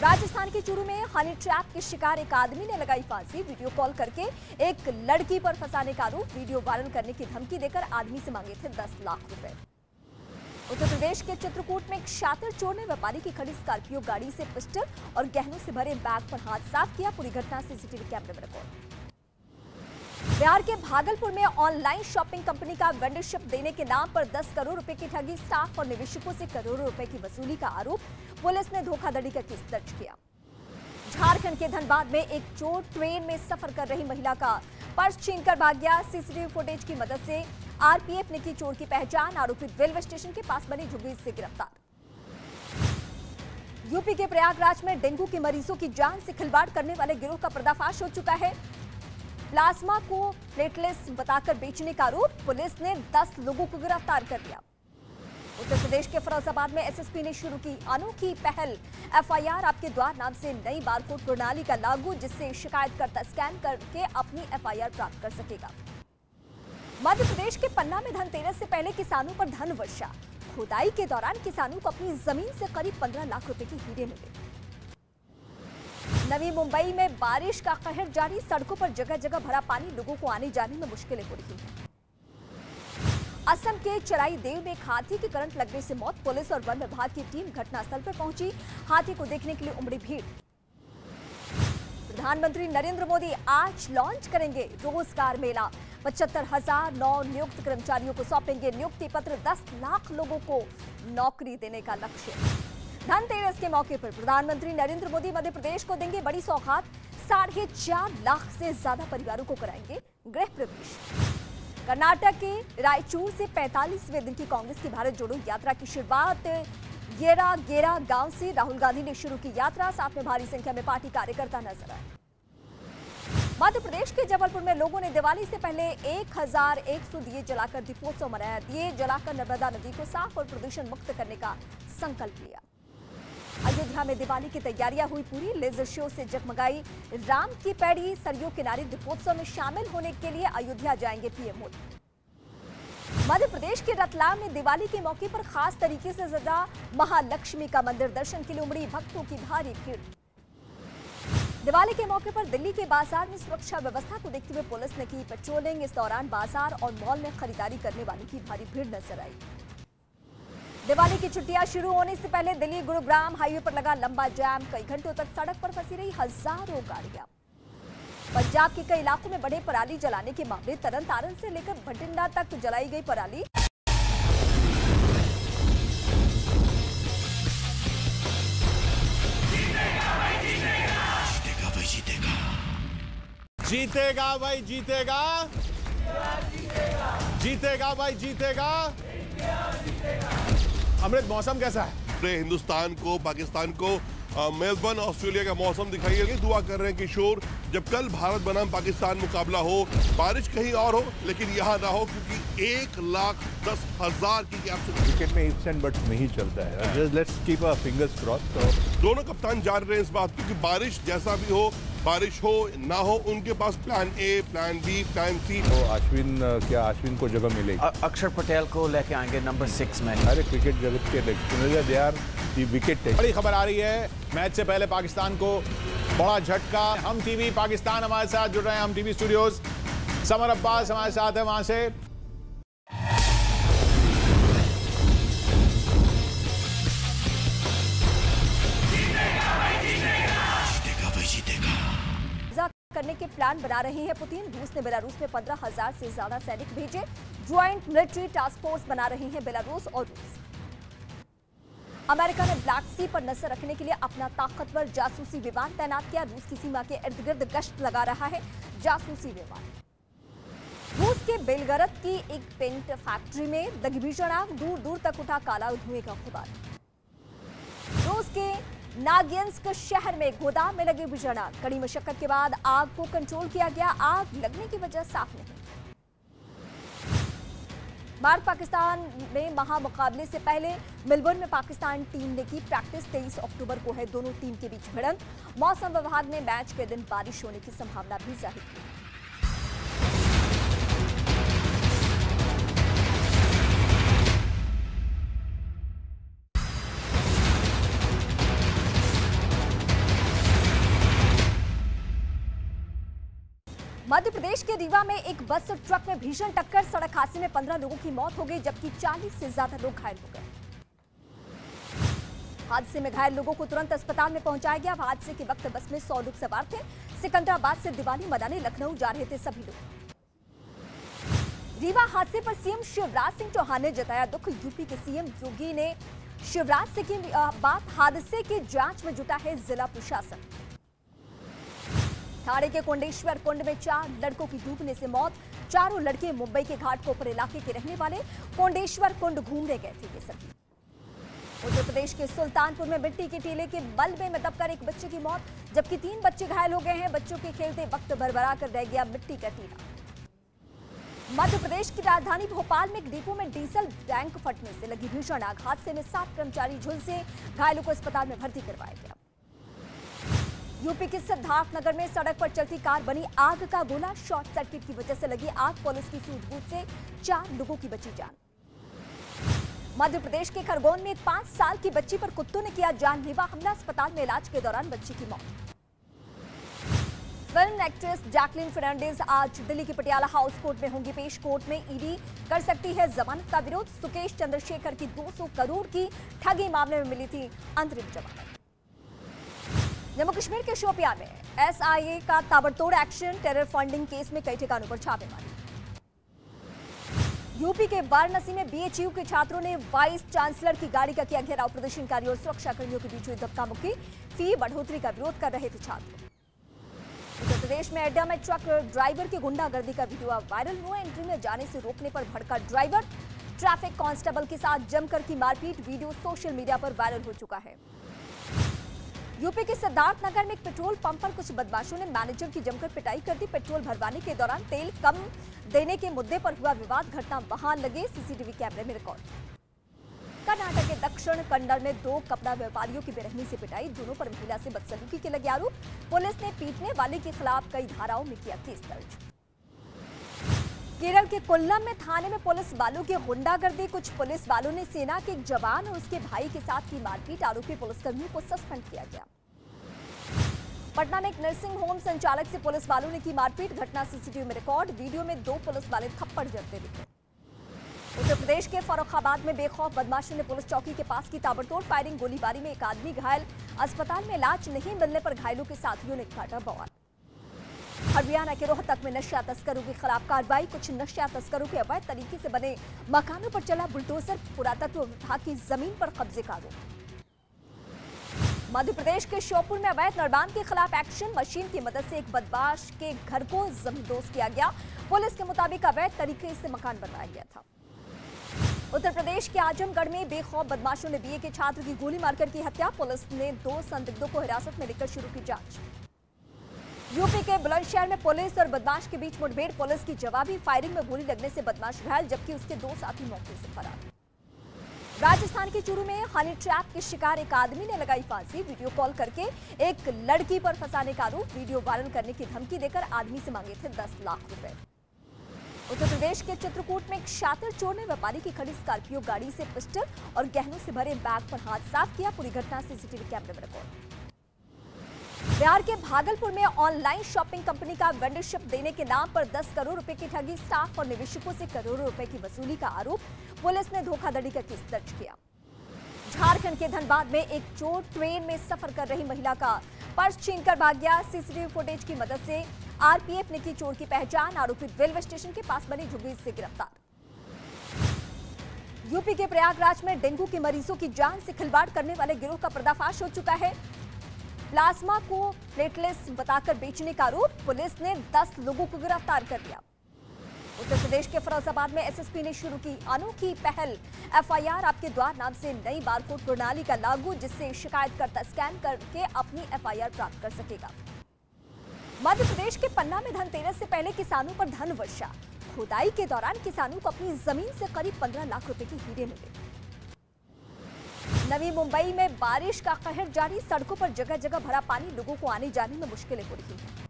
राजस्थान के चूरू में हनी ट्रैप के शिकार एक आदमी ने लगाई फांसी। वीडियो कॉल करके एक लड़की पर फंसाने का आरोप। वीडियो वायरल करने की धमकी देकर आदमी से मांगे थे 10 लाख रुपए। उत्तर प्रदेश के चित्रकूट में एक शातिर चोर ने व्यापारी की खड़ी स्कॉर्पियो गाड़ी से पिस्टल और गहनों से भरे बैग पर हाथ साफ किया। पूरी घटना सीसीटीवी कैमरे में रिकॉर्ड। बिहार के भागलपुर में ऑनलाइन शॉपिंग कंपनी का वेंडरशिप देने के नाम पर 10 करोड़ रुपए की ठगी। स्टाफ और निवेशकों से करोड़ों रुपए की वसूली का आरोप। पुलिस ने धोखाधड़ी का केस दर्ज किया। झारखंड के धनबाद में एक चोर ट्रेन में सफर कर रही महिला का पर्स छीनकर भाग गया। सीसीटीवी फुटेज की मदद से आरपीएफ ने की चोर की पहचान। आरोपी रेलवे स्टेशन के पास बनी झुग्गी से गिरफ्तार। यूपी के प्रयागराज में डेंगू के मरीजों की जान से खिलवाड़ करने वाले गिरोह का पर्दाफाश हो चुका है। प्लाज्मा को प्लेटलेट्स बताकर बेचने का आरोप। पुलिस ने 10 लोगों को गिरफ्तार कर लिया। उत्तर प्रदेश के फिरोजाबाद में एसएसपी ने शुरू की अनोखी पहल। एफआईआर आपके द्वार नाम से नई बारकोड प्रणाली का लागू, जिससे शिकायतकर्ता स्कैन करके अपनी एफआईआर प्राप्त कर सकेगा। मध्य प्रदेश के पन्ना में धनतेरस से पहले किसानों पर धन वर्षा। खुदाई के दौरान किसानों को अपनी जमीन से करीब 15 लाख रुपए के हीरे मिले। नवी मुंबई में बारिश का कहर जारी। सड़कों पर जगह जगह भरा पानी। लोगों को आने जाने में मुश्किलें हो रही हैं। असम के चराई देव में एक हाथी की करंट लगने से मौत। पुलिस और वन विभाग की टीम घटनास्थल पर पहुंची। हाथी को देखने के लिए उमड़ी भीड़। प्रधानमंत्री नरेंद्र मोदी आज लॉन्च करेंगे रोजगार मेला। 75,000 नवनियुक्त कर्मचारियों को सौंपेंगे नियुक्ति पत्र। 10 लाख लोगों को नौकरी देने का लक्ष्य। धनतेरस के मौके पर प्रधानमंत्री नरेंद्र मोदी मध्य प्रदेश को देंगे बड़ी सौगात। 4.5 लाख से ज्यादा परिवारों को कराएंगे गृह प्रवेश। कर्नाटक के रायचूर से 45वें दिन की कांग्रेस की भारत जोड़ो यात्रा की शुरुआत गेरा गांव से राहुल गांधी ने शुरू की यात्रा। साथ में भारी संख्या में पार्टी कार्यकर्ता नजर आए। मध्य प्रदेश के जबलपुर में लोगों ने दिवाली से पहले 1100 दिए जलाकर दीपोत्सव मनाया। दिए जलाकर नर्मदा नदी को साफ और प्रदूषण मुक्त करने का संकल्प लिया। अयोध्या में दिवाली की तैयारियां हुई पूरी। लेजर शो से जगमगाई राम की पैड़ी। सरयू किनारे दीपोत्सव में शामिल होने के लिए अयोध्या जाएंगे पीएम मोदी। मध्य प्रदेश के रतलाम में दिवाली के मौके पर खास तरीके से सजा महालक्ष्मी का मंदिर। दर्शन के लिए उमड़ी भक्तों की भारी भीड़। दिवाली के मौके पर दिल्ली के बाजार में सुरक्षा व्यवस्था को देखते हुए पुलिस ने की पेट्रोलिंग। इस दौरान बाजार और मॉल में खरीदारी करने वालों की भारी भीड़ नजर आई। दिवाली की छुट्टियां शुरू होने से पहले दिल्ली गुरुग्राम हाईवे पर लगा लंबा जाम। कई घंटों तक सड़क पर फंसी रही हजारों गाड़ियां। पंजाब के कई इलाकों में बढ़े पराली जलाने के मामले। तरन तारण से लेकर भटिंडा तक जलाई गई पराली। जीतेगा भाई जीतेगा, जीतेगा भाई जीतेगा। अमृत, मौसम कैसा है? पूरे हिंदुस्तान को, पाकिस्तान को मेलबर्न ऑस्ट्रेलिया का मौसम दिखाई है। दुआ कर रहे हैं किशोर, जब कल भारत बनाम पाकिस्तान मुकाबला हो, बारिश कहीं और हो लेकिन यहाँ ना हो, क्योंकि 1,10,000 की कैप्सूल क्रिकेट में इफ्स एंड बट्स नहीं चलता है। Let's keep our fingers crossed. दोनों कप्तान जान रहे हैं इस बात की कि बारिश जैसा भी हो, बारिश हो ना हो, उनके पास plan A, plan B, plan C. तो अश्विन को जगह मिलेगी? अक्षर पटेल को लेके आएंगे नंबर 6 में। अरे क्रिकेट जगत के they are the wicket take. बड़ी खबर आ रही है, मैच से पहले पाकिस्तान को बड़ा झटका। हम टीवी पाकिस्तान हमारे साथ जुड़ रहे हैं, हम टीवी स्टूडियोज। समर अब्बास हमारे साथ है वहां से। करने के प्लान बना रहे हैं पुतिन। रूस ने बेलारूस में 15,000 से ज्यादा सैनिक भेजे। ज्वाइंट मिलिट्री टास्क फोर्स बना रहे हैं बेलारूस और रूस। अमेरिका ने ब्लैक सी पर नजर रखने के लिए अपना ताकतवर जासूसी विमान तैनात किया। रूस की सीमा के इर्द गिर्द गश्त लगा रहा है जासूसी विमान। रूस के बेलगरद की एक पेंट फैक्ट्री में लगी भीषण आग, दूर दूर तक उठा काला धुएं का खुबार। रूस के नागियंस्क शहर में गोदाम में लगी भीषण आग। कड़ी मशक्कत के बाद आग को कंट्रोल किया गया। आग लगने की वजह साफ नहीं। भारत पाकिस्तान में महामुकाबले से पहले मेलबर्न में पाकिस्तान टीम ने की प्रैक्टिस। 23 अक्टूबर को है दोनों टीम के बीच भिड़ंत। मौसम विभाग ने मैच के दिन बारिश होने की संभावना भी जाहिर की। मध्य प्रदेश के रीवा में एक बस और ट्रक में भीषण टक्कर। सड़क हादसे में 15 लोगों की मौत हो गई, जबकि 40 से ज्यादा लोग घायल हो गए। हादसे में घायल लोगों को तुरंत अस्पताल में पहुंचाया गया। हादसे के वक्त बस में 100 लोग सवार थे। सिकंदराबाद से दिवाली मनाने लखनऊ जा रहे थे सभी लोग। रीवा हादसे पर सीएम शिवराज सिंह चौहान ने जताया दुख। यूपी के सीएम योगी ने शिवराज से की बात। हादसे की जांच में जुटा है जिला प्रशासन। ठाणे के कोंडेश्वर कुंड में 4 लड़कों की डूबने से मौत। चारों लड़के मुंबई के घाटकोपर इलाके के रहने वाले कोंडेश्वर कुंड घूमने गए थे ये सभी। उत्तर प्रदेश के सुल्तानपुर में मिट्टी के टीले के मलबे में दबकर एक बच्चे की मौत, जबकि 3 बच्चे घायल हो गए हैं। बच्चों के खेलते वक्त भरभरा कर रह गया मिट्टी का टीला। मध्य प्रदेश की राजधानी भोपाल में एक डिपो में डीजल टैंक फटने से लगी भीषण आग। हादसे में 7 कर्मचारी झुलसे। घायलों को अस्पताल में भर्ती करवाया गया। यूपी के सिद्धार्थनगर में सड़क पर चलती कार बनी आग का गोला। शॉर्ट सर्किट की वजह से लगी आग। पुलिस की सूझबूझ से 4 लोगों की बची जान। मध्य प्रदेश के खरगोन में एक 5 साल की बच्ची पर कुत्तों ने किया जानलेवा हमला। अस्पताल में इलाज के दौरान बच्ची की मौत। फिल्म एक्ट्रेस जैकलिन फर्नांडिस आज दिल्ली के पटियाला हाउस कोर्ट में होंगी पेश। कोर्ट में ईडी कर सकती है जमानत का विरोध। सुकेश चंद्रशेखर की 200 करोड़ की ठगी मामले में मिली थी अंतरिम जमानत। जम्मू कश्मीर के शोपियां में एसआईए का ताबड़तोड़ एक्शन। टेरर फंडिंग केस में कई ठिकानों पर छापेमारी। यूपी के वाराणसी में बीएचयू के छात्रों ने वाइस चांसलर की गाड़ी का किया घेराव। प्रदर्शनकारियों और सुरक्षा कर्मियों के बीच हुई धक्का मुक्की। फी बढ़ोतरी का विरोध कर रहे थे छात्र। उत्तर प्रदेश में अड्डा में ट्रक ड्राइवर की गुंडागर्दी का वीडियो वायरल हुआ। एंट्री में जाने से रोकने पर भड़का ड्राइवर। ट्रैफिक कांस्टेबल के साथ जमकर की मारपीट। वीडियो सोशल मीडिया पर वायरल हो चुका है। यूपी के सिद्धार्थनगर में एक पेट्रोल पंप पर कुछ बदमाशों ने मैनेजर की जमकर पिटाई कर दी। पेट्रोल भरवाने के दौरान तेल कम देने के मुद्दे पर हुआ विवाद। घटना वहां लगे सीसीटीवी कैमरे में रिकॉर्ड। कर्नाटक के दक्षिण कन्नड़ में 2 कपड़ा व्यापारियों की बेरहमी से पिटाई। दोनों पर महिला से बदसलूकी के लगे आरोप। पुलिस ने पीटने वाले के खिलाफ कई धाराओं में किया केस दर्ज। केरल के कोल्लम में थाने में पुलिस वालों की गुंडागर्दी। कुछ पुलिस वालों ने सेना के एक जवान और उसके भाई के साथ की मारपीट। आरोपी पुलिसकर्मियों को सस्पेंड किया गया। पटना में एक नर्सिंग होम संचालक से पुलिस वालों ने की मारपीट। घटना सीसीटीवी में रिकॉर्ड। वीडियो में 2 पुलिस वाले थप्पड़ जड़ते दिखे। उत्तर प्रदेश के फर्रुखाबाद में बेखौफ बदमाशों ने पुलिस चौकी के पास की ताबड़तोड़ फायरिंग। गोलीबारी में एक आदमी घायल। अस्पताल में इलाज नहीं मिलने पर घायलों के साथियों ने काटा बवाल। हरियाणा के रोहतक में नशा तस्करों के खिलाफ कार्रवाई। कुछ नशा तस्करों के अवैध तरीके से बने मकानों पर चला बुलडोजर। पुरातत्व विभाग की जमीन पर कब्जे का आरोप। मध्य प्रदेश के श्योपुर में अवैध निर्माण के खिलाफ एक्शन। मशीन की मदद से एक बदमाश के घर को जमींदोज किया गया। पुलिस के मुताबिक अवैध तरीके से मकान बनवाया गया था। उत्तर प्रदेश के आजमगढ़ में बेखौफ बदमाशों ने बीए के छात्र की गोली मारकर की हत्या। पुलिस ने 2 संदिग्धों को हिरासत में लेकर शुरू की जांच। यूपी के बुलंदशहर में पुलिस और बदमाश के बीच मुठभेड़। पुलिस की जवाबी फायरिंग में गोली लगने से बदमाश घायल, जबकि उसके 2 साथी मौके से फरार। राजस्थान के चूरू में हनी ट्रैप के शिकार एक आदमी ने लगाई फांसी। वीडियो कॉल करके एक लड़की पर फंसाने का आरोप। वीडियो वायरल करने की धमकी देकर आदमी से मांगे थे 10 लाख रुपए। उत्तर प्रदेश के चित्रकूट में एक शातिर चोर ने व्यापारी की खड़ी स्कॉर्पियो गाड़ी से पिस्टल और गहनों से भरे बैग पर हाथ साफ किया। पूरी घटना सीसीटीवी कैमरे में रिकॉर्ड। बिहार के भागलपुर में ऑनलाइन शॉपिंग कंपनी का वेंडरशिप देने के नाम पर 10 करोड़ रुपए की ठगी। स्टाफ और निवेशकों से करोड़ों रुपए की वसूली का आरोप। पुलिस ने धोखाधड़ी का केस दर्ज किया। झारखंड के धनबाद में एक चोर ट्रेन में सफर कर रही महिला का पर्स छीनकर भाग गया। सीसीटीवी फुटेज की मदद से आरपीएफ ने की चोर की पहचान। आरोपी रेलवे स्टेशन के पास बनी झुग्गी से गिरफ्तार। यूपी के प्रयागराज में डेंगू के मरीजों की जान से खिलवाड़ करने वाले गिरोह का पर्दाफाश हो चुका है। प्लाज्मा को प्लेटलेट्स बताकर बेचने का आरोप। पुलिस ने 10 लोगों को गिरफ्तार कर लिया। उत्तर प्रदेश के फिरोजाबाद में एसएसपी ने शुरू की अनोखी पहल। एफआईआर आपके द्वार नाम से नई बारकोड प्रणाली का लागू, जिससे शिकायतकर्ता स्कैन करके अपनी एफआईआर प्राप्त कर सकेगा। मध्य प्रदेश के पन्ना में धनतेरस से पहले किसानों पर धन वर्षा। खुदाई के दौरान किसानों को अपनी जमीन से करीब 15 लाख रुपए के हीरे मिले। नवी मुंबई में बारिश का कहर जारी। सड़कों पर जगह जगह भरा पानी। लोगों को आने जाने में मुश्किलें हो रही हैं।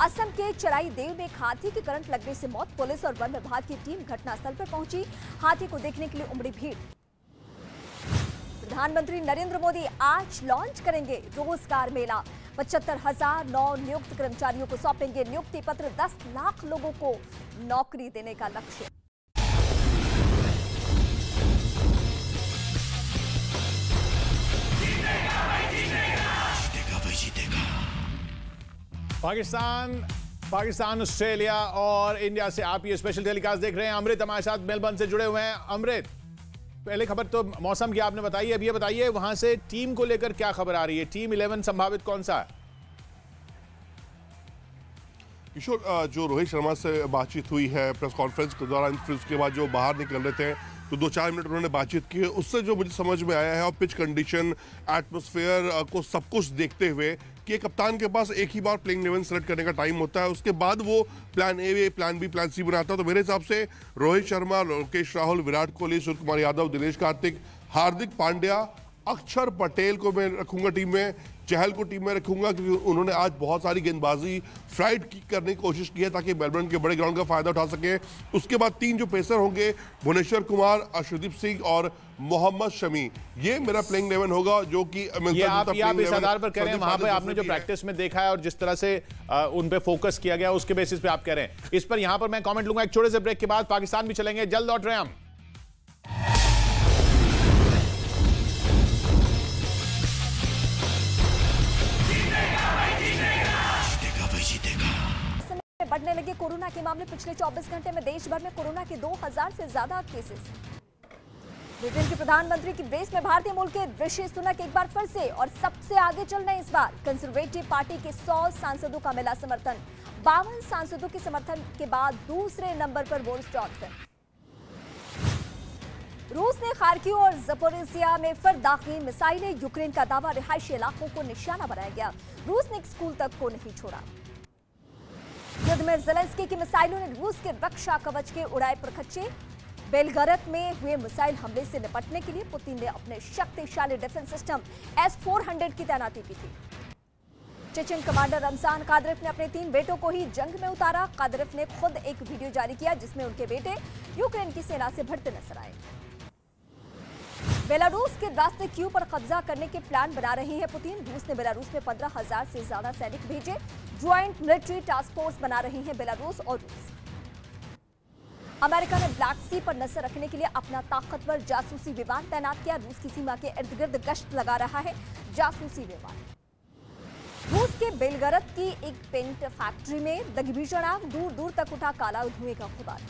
असम के चराई देव में एक हाथी की करंट लगने से मौत। पुलिस और वन विभाग की टीम घटनास्थल पर पहुंची। हाथी को देखने के लिए उमड़ी भीड़। प्रधानमंत्री नरेंद्र मोदी आज लॉन्च करेंगे रोजगार मेला। 75,000 नवनियुक्त कर्मचारियों को सौंपेंगे नियुक्ति पत्र। 10 लाख लोगों को नौकरी देने का लक्ष्य। पाकिस्तान, ऑस्ट्रेलिया और इंडिया से आप ये स्पेशल टेलीकास्ट देख रहे हैं। अमृत हमारे साथ मेलबर्न से जुड़े हुए हैं। अमृत, पहले खबर तो मौसम की आपने बताई है, अब ये बताइए वहां से टीम को लेकर क्या खबर आ रही है? टीम 11 संभावित कौन सा है? किशोर, जो रोहित शर्मा से बातचीत हुई है प्रेस कॉन्फ्रेंस के दौरान, फिर उसके बाद जो बाहर निकल रहे थे तो 2-4 मिनट उन्होंने बातचीत की है। उससे जो मुझे समझ में आया है, और पिच कंडीशन, एटमॉस्फेयर को सब कुछ देखते हुए, कि एक कप्तान के पास एक ही बार प्लेइंग 11 सेलेक्ट करने का टाइम होता है। उसके बाद वो plan A, plan B, plan C बनाता है। तो मेरे हिसाब से रोहित शर्मा, लोकेश राहुल, विराट कोहली, सूर्य कुमार यादव, दिनेश कार्तिक, हार्दिक पांड्या, अक्षर पटेल को मैं रखूंगा टीम में, चहल को टीम में रखूंगा, क्योंकि उन्होंने आज बहुत सारी गेंदबाजी फ्लाइट करने की कोशिश की है ताकि मेलबर्न के बड़े ग्राउंड का फायदा उठा सके। उसके बाद 3 जो पेसर होंगे, भुवनेश्वर कुमार, अर्शदीप सिंह और मोहम्मद शमी, ये मेरा प्लेइंग 11 होगा, जो कि आप इस आधार पर कह रहे हैं वहां पे आपने जो प्रैक्टिस में देखा है और जिस तरह से उन पे फोकस किया गया उसके बेसिस पे आप कह रहे हैं। इस पर यहां पर मैं कमेंट लूंगा। एक छोटे से ब्रेक के बाद पाकिस्तान भी चलेंगे, जल्द लौट रहे हैं हम। बढ़ने लगे कोरोना के मामले। पिछले 24 घंटे में देश भर में कोरोना के 2000 से ज्यादा केसेस। ब्रिटेन के प्रधानमंत्री की रेस में भारतीय मूल के ऋषि सुनक एक बार फिर से और सबसे आगे चल रहे हैं। इस बार कंजर्वेटिव पार्टी के 100 सांसदों का मिला समर्थन। 52 सांसदों के समर्थन के बाद दूसरे नंबर पर बोरिस जॉनसन। रूस ने खार्किव और ज़पोरिज़िया में फिर दाखिल मिसाइलें। यूक्रेन का दावा, रिहायशी इलाकों को निशाना बनाया गया। रूस ने एक स्कूल तक को नहीं छोड़ा। युद्ध में ज़ेलेंस्की की मिसाइलों ने रूस के रक्षा कवच के उड़ाए परखच्चे। बेलगरद में हुए मिसाइल हमले से निपटने के लिए पुतिन ने अपने शक्तिशाली डिफेंस सिस्टम S-400 की तैनाती की थी। चेचन कमांडर रमजान कादिरोव ने अपने 3 बेटों को ही जंग में उतारा। कादिरोव ने खुद एक वीडियो जारी किया जिसमें उनके बेटे यूक्रेन की सेना से भिड़ते नजर आए। बेलारूस के रास्ते क्यू पर कब्जा करने के प्लान बना रहे हैं पुतिन। रूस ने बेलारूस में 15,000 से ज्यादा सैनिक भेजे। ज्वाइंट मिलिट्री टास्क फोर्स बना रहे हैं बेलारूस और रूस। अमेरिका ने ब्लैक सी पर नजर रखने के लिए अपना ताकतवर जासूसी विमान तैनात किया। रूस की सीमा के इर्द गिर्द गश्त लगा रहा है जासूसी विमान। रूस के बेलगरद की एक पेंट फैक्ट्री में लगी भीषण आग, दूर दूर तक उठा काला धुएं का खुबार।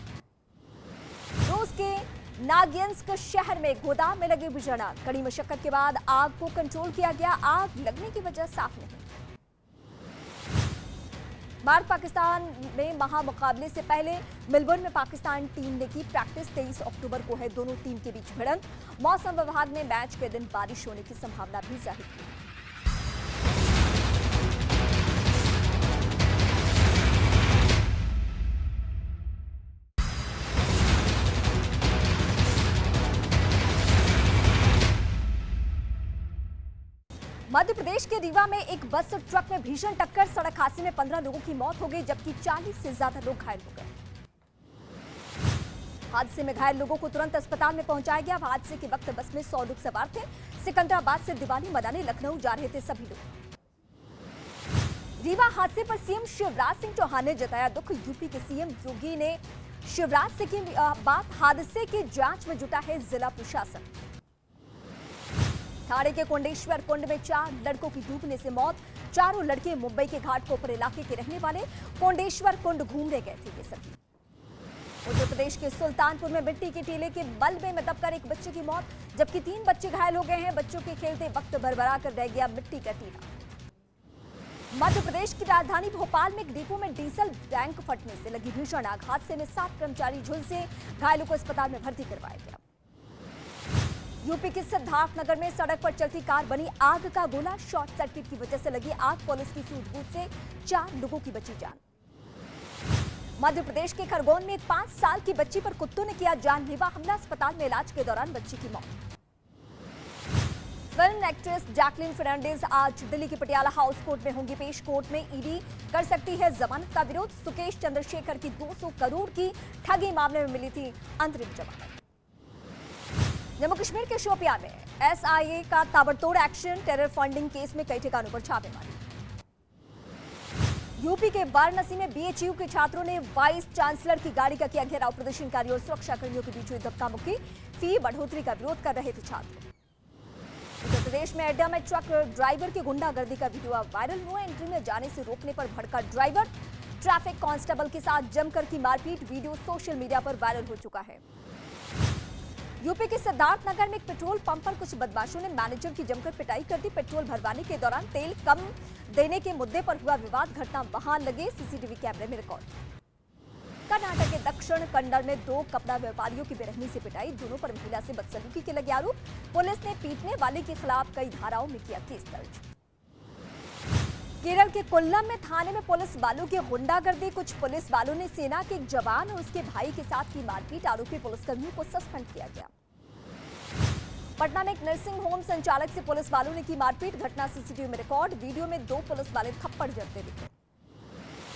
रूस के नागियंस्क शहर में गोदाम में लगी भीषण आग, कड़ी मशक्कत के बाद आग को कंट्रोल किया गया। आग लगने की वजह साफ नहीं। भारत पाकिस्तान में महामुकाबले से पहले मेलबर्न में पाकिस्तान टीम ने की प्रैक्टिस। 23 अक्टूबर को है दोनों टीम के बीच भिड़ंत। मौसम विभाग ने मैच के दिन बारिश होने की संभावना भी जाहिर की। मध्य प्रदेश के रीवा में एक बस और ट्रक में भीषण टक्कर, सड़क हादसे में 15 लोगों की मौत हो गई जबकि 40 से ज्यादा लोग घायल हो गए। हादसे में घायल लोगों को तुरंत अस्पताल में पहुंचाया गया। हादसे के वक्त बस में 100 लोग सवार थे। सिकंदराबाद से दिवाली मनाने लखनऊ जा रहे थे सभी लोग। रीवा हादसे पर सीएम शिवराज सिंह चौहान ने जताया दुख। यूपी के सीएम योगी ने शिवराज सिंह की बात। हादसे की जांच में जुटा है जिला प्रशासन। ठाणे के कोंडेश्वर कुंड में 4 लड़कों की डूबने से मौत। चारों लड़के मुंबई के घाटकोपर इलाके के रहने वाले कोंडेश्वर कुंड घूमने गए थे ये सभी। उत्तर प्रदेश के सुल्तानपुर में मिट्टी के टीले के मलबे में दबकर एक बच्चे की मौत जबकि 3 बच्चे घायल हो गए हैं। बच्चों के खेलते वक्त भरभरा कर रह गया मिट्टी का टीला। मध्य प्रदेश की राजधानी भोपाल में एक डिपो में डीजल टैंक फटने से लगी भीषण आग। हादसे में 7 कर्मचारी झुलसे, घायलों को अस्पताल में भर्ती करवाया गया। यूपी के सिद्धार्थनगर में सड़क पर चलती कार बनी आग का गोला। शॉर्ट सर्किट की वजह से लगी आग। पुलिस की सूझबूझ से 4 लोगों की बची जान। मध्य प्रदेश के खरगोन में एक 5 साल की बच्ची पर कुत्तों ने किया जानलेवा हमला। अस्पताल में इलाज के दौरान बच्ची की मौत। फिल्म एक्ट्रेस जैकलिन फर्नांडिस आज दिल्ली के पटियाला हाउस कोर्ट में होंगी पेश। कोर्ट में ईडी कर सकती है जमानत का विरोध। सुकेश चंद्रशेखर की 200 करोड़ की ठगी मामले में मिली थी अंतरिम जमानत। जम्मू कश्मीर के शोपियां में एसआईए का ताबड़तोड़ एक्शन। टेरर फंडिंग केस में कई ठिकानों पर छापेमारी। यूपी के वाराणसी में बीएचयू के छात्रों ने वाइस चांसलर की गाड़ी का किया घेराव। प्रदर्शनकारियों और सुरक्षा कर्मियों के बीच हुई धक्का मुक्की। फी बढ़ोतरी का विरोध कर रहे थे छात्र। उत्तर प्रदेश में अड्डा में ट्रक ड्राइवर की गुंडागर्दी का वीडियो वायरल हुआ। एंट्री में जाने से रोकने पर भड़का ड्राइवर। ट्रैफिक कांस्टेबल के साथ जमकर की मारपीट। वीडियो सोशल मीडिया पर वायरल हो चुका है। यूपी के सिद्धार्थनगर में एक पेट्रोल पंप पर कुछ बदमाशों ने मैनेजर की जमकर पिटाई कर दी। पेट्रोल भरवाने के दौरान तेल कम देने के मुद्दे पर हुआ विवाद। घटना वहां लगे सीसीटीवी कैमरे में रिकॉर्ड। कर्नाटक के दक्षिण कन्नड़ में 2 कपड़ा व्यापारियों की बेरहमी से पिटाई। दोनों पर महिला से बदसलूकी के लगे आरोप। पुलिस ने पीटने वाले के खिलाफ कई धाराओं में किया केस दर्ज। केरल के कोल्लम में थाने में पुलिस वालों की गुंडागर्दी। कुछ पुलिस वालों ने सेना के एक जवान और उसके भाई के साथ की मारपीट। आरोपी पुलिसकर्मियों को सस्पेंड किया गया। पटना में एक नर्सिंग होम संचालक से पुलिस वालों ने की मारपीट। घटना सीसीटीवी में रिकॉर्ड। वीडियो में 2 पुलिस वाले थप्पड़ जड़ते दिखे।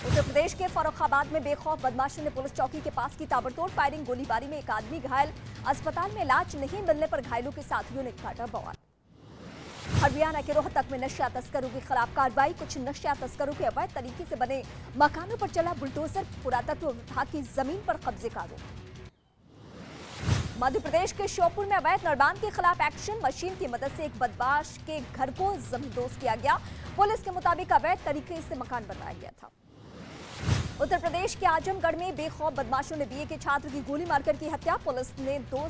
उत्तर प्रदेश के फर्रुखाबाद में बेखौफ बदमाशों ने पुलिस चौकी के पास की ताबड़तोड़ फायरिंग। गोलीबारी में एक आदमी घायल। अस्पताल में इलाज नहीं मिलने पर घायलों के साथियों ने काटा बवाल। हरियाणा के रोहतक में नशा तस्करों के खिलाफ कार्रवाई। कुछ नशा तस्करों के अवैध तरीके से बने मकानों पर चला बुलडोजर। पुरातत्व विभाग की जमीन पर कब्जे का आरोप। मध्य प्रदेश के श्योपुर में अवैध निर्माण के खिलाफ एक्शन। मशीन की मदद से एक बदमाश के घर को जमींदोज किया गया। पुलिस के मुताबिक अवैध तरीके से मकान बनवाया गया था। उत्तर प्रदेश के आजमगढ़ में बेखौफ बदमाशों ने बीए के छात्र की गोली मारकर की हत्या। पुलिस ने 2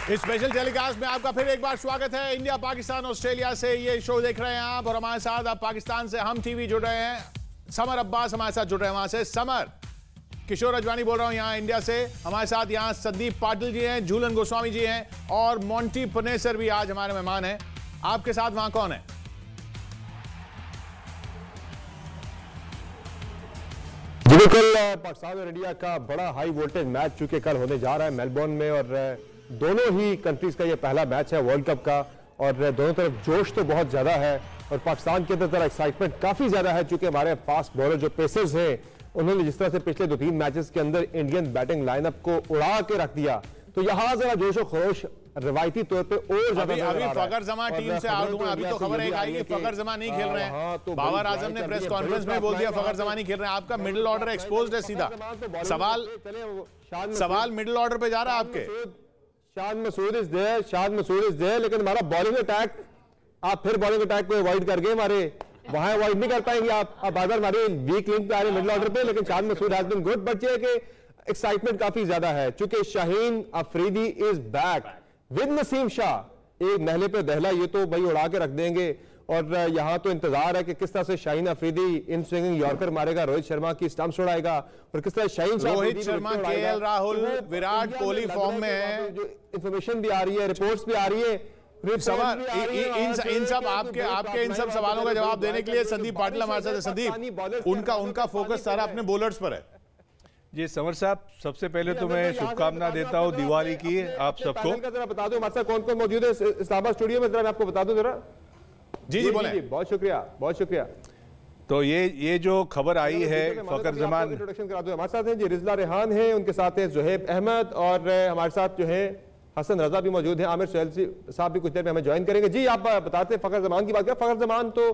इस स्पेशल टेलीकास्ट में आपका फिर एक बार स्वागत है। इंडिया पाकिस्तान ऑस्ट्रेलिया से ये शो देख रहे हैं आप और हमारे साथ आप पाकिस्तान से हम टीवी जुड़ रहे हैं। समर अब्बास हमारे साथ जुड़ रहे हैं वहां से। समर, किशोर अजवानी बोल रहा हूं यहाँ इंडिया से। हमारे साथ यहाँ संदीप पाटिल जी हैं, झूलन गोस्वामी जी हैं और मोंटी पुनेसर भी आज हमारे मेहमान हैं। आपके साथ वहां कौन है? जी बिल्कुल, पाकिस्तान और इंडिया का बड़ा हाई वोल्टेज मैच चूंकि कल होने जा रहा है मेलबोर्न में और दोनों ही कंट्रीज का ये पहला मैच है वर्ल्ड कप का और दोनों तरफ जोश तो बहुत ज़्यादा है और पाकिस्तान के अंदर एक्साइटमेंट काफ़ी ज़्यादा है, चूंकि हमारे फास्ट बॉलर जो पेसर्स हैं उन्होंने जिस तरह से पिछले 2-3 मैचेस के अंदर इंडियन बैटिंग लाइनअप को उड़ा के रख दिया, तो यहाँ जरा जोश और खरोश रवायती तौर पे और ज्यादा अभी फखर जमां टीम से आउट हुआ। अभी तो खबर एक आई कि फखर जमां नहीं खेल रहे हैं। तो बाबर आजम ने प्रेस कॉन्फ्रेंस में बोल दिया फखर जमां नहीं खेल रहे हैं। आपका मिडिल ऑर्डर एक्सपोज्ड है सीधा। सवाल मिडिल ऑर्डर पे जा रहा है आपके। शाद मसूद इज देयर, लेकिन हमारा बॉलिंग अटैक आप फिर बॉलिंग अटैक को अवॉइड कर गए, हमारे वहां अवॉइड नहीं कर पाएंगे आप बार बार हमारे वीक लिंक पे आ रहे मिडिल ऑर्डर पे, लेकिन Shan Masood has been good. But ये कि एक्साइटमेंट काफी ज्यादा है चूंकि Shaheen Afridi is back with Naseem Shah, एक नहले पे दहला ये तो भाई उड़ा के रख देंगे। और यहाँ तो इंतजार है कि किस तरह से शाहीन अफरीदी इन स्विंगिंग यॉर्कर मारेगा, रोहित शर्मा की स्टंप्स उड़ाएगा और किस तरह शाहीन रोहित शर्मा, केएल राहुल, विराट कोहली फॉर्म में है। जो इंफॉर्मेशन भी आ रही है, रिपोर्ट्स भी आ रही है, सवाल इन सब आपके इन सब सवालों का जवाब देने के लिए संदीप पाटिल हमारे साथ है। संदीप, उनका फोकस सारा अपने बॉलर्स पर है। जी समर साहब, सबसे पहले तो मैं शुभकामना देता हूँ दिवाली की आप सबको। जरा बता दो हमारे साथ कौन कौन मौजूद है इस्लामाबाद स्टूडियो में, जरा मैं आपको बता दूं जरा। जी बोले। बहुत शुक्रिया। तो ये जो खबर आई है फखर जमान, इंट्रोडक्शन करा दो। हमारे साथ हैं जी रिजला रेहान है, उनके साथ है जुहैब अहमद और हमारे साथ जो है हसन रजा भी मौजूद है। आमिर सुहैल साहब भी कुछ देर में हमें ज्वाइन करेंगे। जी आप बताते हैं फखर जमान की बात करें। फखर जमान तो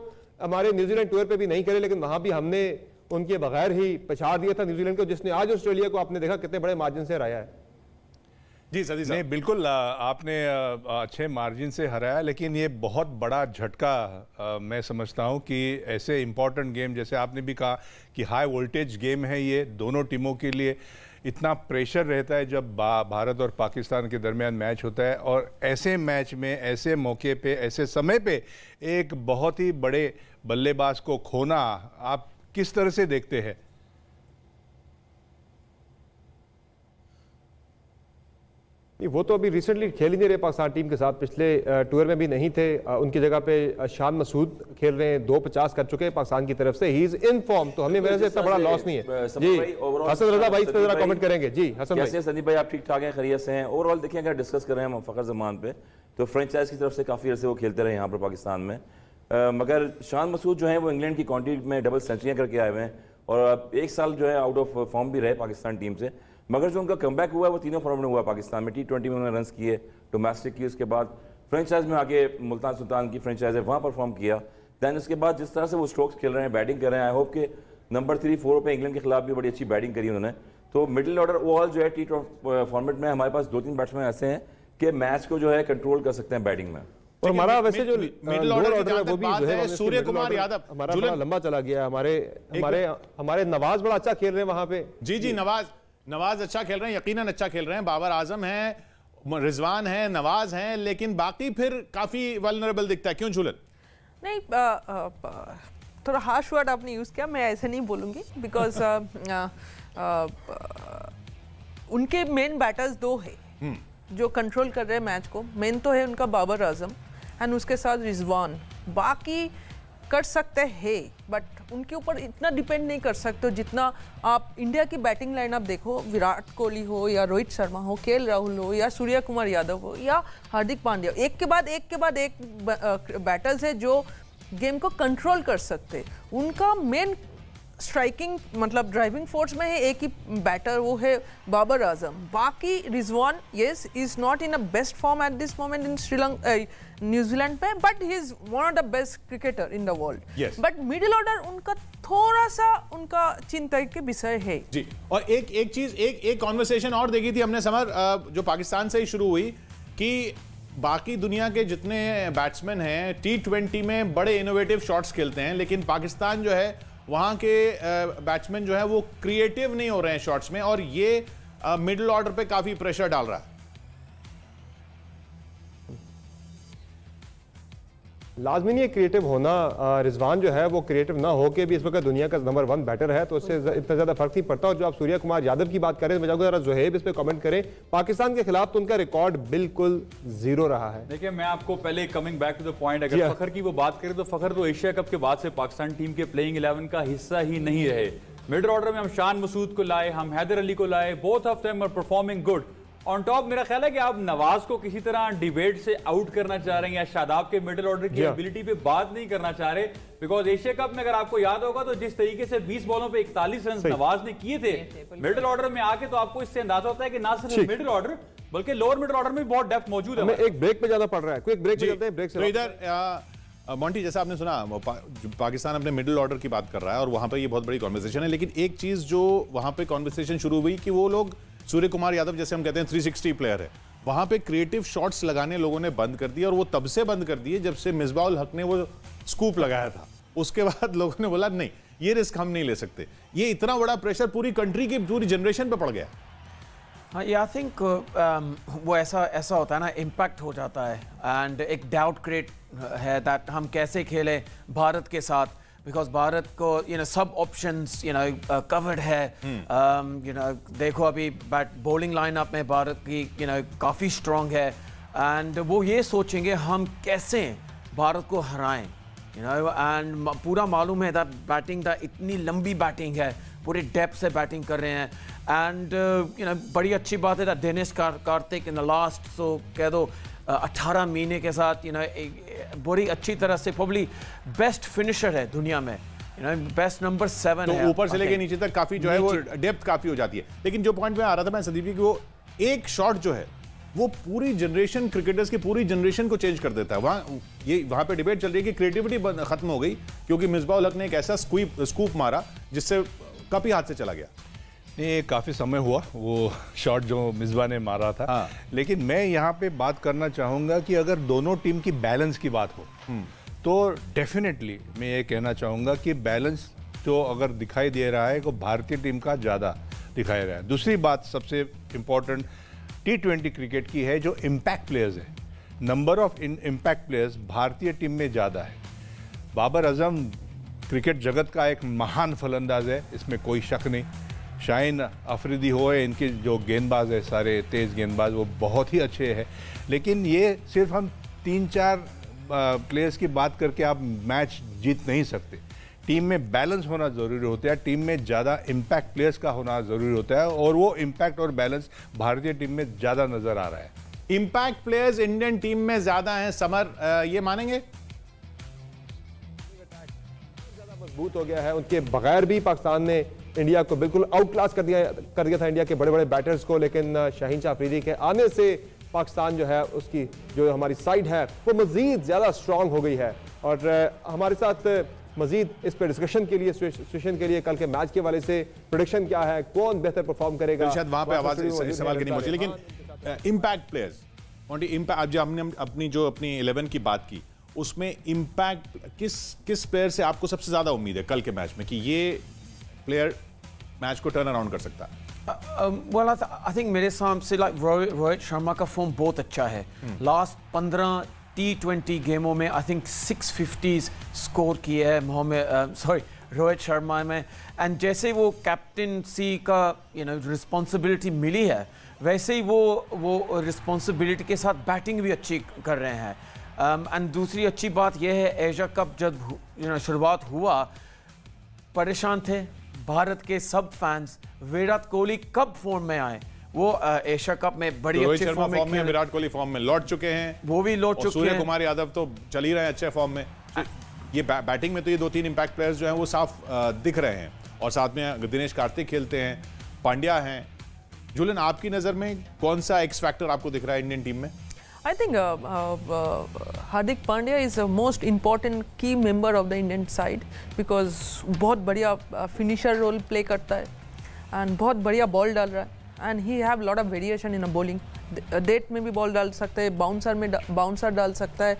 हमारे न्यूजीलैंड टूर पे भी नहीं करे, लेकिन वहां भी हमने उनके बगैर ही पछाड़ दिया था न्यूजीलैंड को, जिसने आज ऑस्ट्रेलिया को आपने देखा कितने बड़े मार्जिन से हराया है। जी सदी साहब, नहीं बिल्कुल आपने अच्छे मार्जिन से हराया, लेकिन ये बहुत बड़ा झटका मैं समझता हूँ कि ऐसे इंपॉर्टेंट गेम, जैसे आपने भी कहा कि हाई वोल्टेज गेम है ये दोनों टीमों के लिए, इतना प्रेशर रहता है जब भारत और पाकिस्तान के दरमियान मैच होता है, और ऐसे मैच में ऐसे मौके पे ऐसे समय पे एक बहुत ही बड़े बल्लेबाज को खोना आप किस तरह से देखते हैं? वो तो अभी रिसेंटली खेल ही नहीं रहे पाकिस्तान टीम के साथ, पिछले टूर में भी नहीं थे। उनकी जगह पे शाद मसूद खेल रहे हैं, 250 कर चुके हैं पाकिस्तान की तरफ से, ही इज इन फॉर्म, तो हमें वजह से इतना बड़ा लॉस नहीं है। जी हसन रजा भाई इस पर जरा कमेंट करेंगे। जी हसन भाई। संदीप भाई आप ठीक ठाक हैं, खैरियत से हैं? ओवरऑल देखिए अगर डिस्कस कर रहे हैं हम फखर जमान पे, तो फ्रेंचाइज की तरफ से काफ़ी अर्से वो खेलते रहे यहाँ पर पाकिस्तान में, मगर शान मसूद जो है वो इंग्लैंड की काउंटी में डबल सेंचुरियाँ करके आए हुए हैं और एक साल जो है आउट ऑफ फॉर्म भी रहे पाकिस्तान टीम से, मगर जो उनका कमबैक हुआ है वो तीनों फॉर्मेट में हुआ पाकिस्तान में। T20 में उन्होंने रन्स किए, डोमेस्टिक की, उसके बाद फ्रेंचाइज में आगे मुल्तान सुल्तान की फ्रेंचाइज है वहाँ परफॉर्म किया। दैन उसके बाद जिस तरह से वो स्ट्रोक्स खेल रहे हैं, बैटिंग कर रहे हैं, आई होप के नंबर 3-4 पे इंग्लैंड के खिलाफ भी बड़ी अच्छी बैटिंग करी उन्होंने। तो मिडिल ऑर्डर ओवरऑल जो है T20 फॉर्मेट में हमारे पास 2-3 बैट्समैन ऐसे हैं कि मैच को जो है कंट्रोल कर सकते हैं बैटिंग में। और हमारा वैसे जो मिडिल ऑर्डर है वो भी जो है सूर्य कुमार यादव हमारा बड़ा लंबा चला गया, हमारे नवाज बड़ा अच्छा खेल रहे हैं वहां पे। जी नवाज अच्छा खेल रहे हैं, यकीनन अच्छा खेल रहे हैं। बाबर आजम है, रिजवान है, नवाज हैं, लेकिन बाकी फिर काफी वल्नरेबल दिखता है। क्यों झूलन? नहीं थोड़ा हार्श वर्ड आपने यूज किया, मैं ऐसे नहीं बोलूंगी, बिकॉज उनके मेन बैटर्स 2 है जो कंट्रोल कर रहे हैं मैच को। मेन तो है उनका बाबर आजम एंड उसके साथ रिजवान, बाकी कर सकते हैं बट उनके ऊपर इतना डिपेंड नहीं कर सकते जितना आप इंडिया की बैटिंग लाइनअप देखो। विराट कोहली हो या रोहित शर्मा हो, केएल राहुल हो या सूर्य कुमार यादव हो या हार्दिक पांड्या, एक के बाद एक बैटर्स है जो गेम को कंट्रोल कर सकते। उनका मेन स्ट्राइकिंग मतलब ड्राइविंग फोर्स में है एक ही बैटर, वो है बाबर आजम। बाकी Rizwan yes is not in a best form at this moment in Sri Lanka New Zealand में, but he is one of the best cricketer in the world. But middle order उनका थोड़ा सा उनका चिंता के विषय है। जी, और एक चीज एक कॉन्वर्सेशन और देखी थी हमने समर, जो पाकिस्तान से ही शुरू हुई, कि बाकी दुनिया के जितने बैट्समैन हैं T20 में बड़े इनोवेटिव शॉट्स खेलते हैं, लेकिन पाकिस्तान जो है वहाँ के बैट्समैन जो है वो क्रिएटिव नहीं हो रहे हैं शॉट्स में, और ये मिडिल ऑर्डर पे काफी प्रेशर डाल रहा है। लाजमी नहीं है क्रिएटिव होना। रिजवान जो है वो क्रिएटिव ना होके भी इस वक्त दुनिया का नंबर 1 बैटर है, तो उससे इतना ज्यादा फर्क नहीं पड़ता। और जो आप सूर्य कुमार यादव की बात करें, मैं चाहूंगा जरा जुहैब इस पे कमेंट करें। पाकिस्तान के खिलाफ तो उनका रिकॉर्ड बिल्कुल 0 रहा है। देखिए मैं आपको पहले coming back to the point, अगर फखर की वो बात करें तो फखर तो एशिया कप के बाद से पाकिस्तान टीम के प्लेइंग 11 का हिस्सा ही नहीं रहे। मिडिल ऑर्डर में हम शान मसूद को लाए, हम हैदर अली को लाए, both of them are performing good, on top मेरा ख्याल है कि आप नवाज को किसी तरह डिबेट से आउट करना चाह रहे हैं या शादाब के मिडिल ऑर्डर की एबिलिटी पे बात नहीं करना चाह रहे, बिकॉज एशिया कप में अगर आपको याद होगा तो जिस तरीके से 20 बॉलों पे 41 रन नवाज ने किए थे मिडिल ऑर्डर में आके, तो आपको इससे अंदाजा होता है कि ना सिर्फ मिडिल ऑर्डर बल्कि लोअर मिडिल ऑर्डर में बहुत डेप्थ मौजूद है। एक ब्रेक पे जाना पड़ रहा है, क्विक ब्रेक पे जाते हैं, ब्रेक से तो इधर मोंटी जैसा आपने सुना पाकिस्तान अपने मिडिल ऑर्डर की बात कर रहा है और वहां पर ये बहुत बड़ी कॉन्वर्सेशन है, लेकिन एक चीज जो वहां पे कॉन्वर्सेशन शुरू हुई कि वो लोग सूर्य कुमार यादव जैसे हम कहते हैं 360 प्लेयर है, वहां पे क्रिएटिव शॉट्स लगाने लोगों ने बंद कर दिए और वो तब से बंद कर दिए जब से मिसबाह उल हक ने वो स्कूप लगाया था। उसके बाद लोगों ने बोला नहीं ये रिस्क हम नहीं ले सकते। ये इतना बड़ा प्रेशर पूरी कंट्री की पूरी जनरेशन पे पड़ गया। हाँ, आई थिंक वो ऐसा होता है ना, इम्पैक्ट हो जाता है एंड एक डाउट क्रिएट है दैट हम कैसे खेलें भारत के साथ, बिकॉज भारत को सब ऑप्शंस कवर्ड है। देखो अभी बॉलिंग लाइनअप में भारत की काफ़ी स्ट्रॉन्ग है एंड वो ये सोचेंगे हम कैसे भारत को हराएं, एंड पूरा मालूम है दैट बैटिंग दा इतनी लंबी बैटिंग है, पूरे डेप्थ से बैटिंग कर रहे हैं एंड बड़ी अच्छी बात है Dinesh Karthik in the last so कह दो 18 महीने के साथ बड़ी अच्छी तरह से प्रोबब्ली बेस्ट फिनिशर है दुनिया में, बेस्ट नंबर 7 है। तो ऊपर से लेके नीचे तक काफी जो है वो डेप्थ काफी हो जाती है। लेकिन जो पॉइंट में आ रहा था मैं संदीप जी कि वो एक शॉट जो है वो पूरी जनरेशन क्रिकेटर्स की पूरी जनरेशन को चेंज कर देता है। वहां पे डिबेट चल रही है कि क्रिएटिविटी खत्म हो गई क्योंकि मिसबाह उल हक ने एक ऐसा स्कूप मारा जिससे कप ही हाथ से चला गया। नहीं, काफ़ी समय हुआ वो शॉट जो मिसबाह ने मारा था। हाँ। लेकिन मैं यहाँ पे बात करना चाहूँगा कि अगर दोनों टीम की बैलेंस की बात हो तो डेफिनेटली मैं ये कहना चाहूँगा कि बैलेंस जो अगर दिखाई दे रहा है तो भारतीय टीम का ज़्यादा दिखाई रहा है। दूसरी बात सबसे इम्पॉर्टेंट T20 क्रिकेट की है, जो इम्पैक्ट प्लेयर्स है, नंबर ऑफ इम्पैक्ट प्लेयर्स भारतीय टीम में ज़्यादा है। बाबर आजम क्रिकेट जगत का एक महान फलंदाज है, इसमें कोई शक नहीं। शाहीन अफरीदी हो, इनके जो गेंदबाज है सारे तेज़ गेंदबाज वो बहुत ही अच्छे हैं, लेकिन ये सिर्फ हम 3-4 प्लेयर्स की बात करके आप मैच जीत नहीं सकते। टीम में बैलेंस होना ज़रूरी होता है, टीम में ज़्यादा इम्पैक्ट प्लेयर्स का होना ज़रूरी होता है और वो इम्पैक्ट और बैलेंस भारतीय टीम में ज़्यादा नज़र आ रहा है। इम्पैक्ट प्लेयर्स इंडियन टीम में ज़्यादा हैं, समर ये मानेंगे? मजबूत हो गया है, उनके बगैर भी पाकिस्तान ने इंडिया को बिल्कुल आउट क्लास कर दिया था इंडिया के बड़े बड़े बैटर्स को, लेकिन शाहीन शाह अफरीदी के आने से पाकिस्तान जो है उसकी जो हमारी साइड है वो मजीद ज़्यादा स्ट्रांग हो गई है। और हमारे साथ मजीद इस पर डिस्कशन के लिए सिचुएशन के लिए कल के मैच के वाले से प्रेडिक्शन क्या है, कौन बेहतर परफॉर्म करेगा, शायद वहां पे आवाज इस सवाल की नहीं पहुंची। लेकिन इम्पैक्ट प्लेयर्स इम्पैक्ट जो हमने अपनी 11 की बात की उसमें इम्पैक्ट किस प्लेयर से आपको सबसे ज्यादा उम्मीद है कल के मैच में कि ये प्लेयर मैच को टर्न अराउंड कर सकता है? well, I think मेरे सामने लाइक रोहित शर्मा का फॉर्म बहुत अच्छा है। लास्ट 15 T20 गेमों में आई थिंक 650s स्कोर किए है रोहित शर्मा में, एंड जैसे वो कैप्टनसी का रिस्पॉन्सिबिलिटी मिली है वैसे ही वो रिस्पॉन्सिबिलिटी के साथ बैटिंग भी अच्छी कर रहे हैं। एंड दूसरी अच्छी बात यह है एशिया कप जब शुरुआत हुआ परेशान थे भारत के सब फैंस, विराट कोहली कब फॉर्म में आए, वो एशिया कप में बड़ी अच्छे फॉर्म में, विराट कोहली फॉर्म में लौट चुके हैं, वो भी लौट चुके हैं, सूर्य कुमार यादव तो चल ही रहे हैं अच्छे फॉर्म में। ये बैटिंग में तो ये 2-3 इम्पैक्ट प्लेयर्स जो हैं वो साफ दिख रहे हैं और साथ में दिनेश कार्तिक खेलते हैं, पांड्या हैं। जुलन, आपकी नजर में कौन सा एक्स फैक्टर आपको दिख रहा है इंडियन टीम में? I think Hardik Pandya is the most important key member of the Indian side because बहुत बढ़िया finisher role play करता है and बहुत बढ़िया बॉल डाल रहा है and he have lot of variation in a bowling. Death में भी बॉल डाल सकता है, बाउंसर डाल सकता है,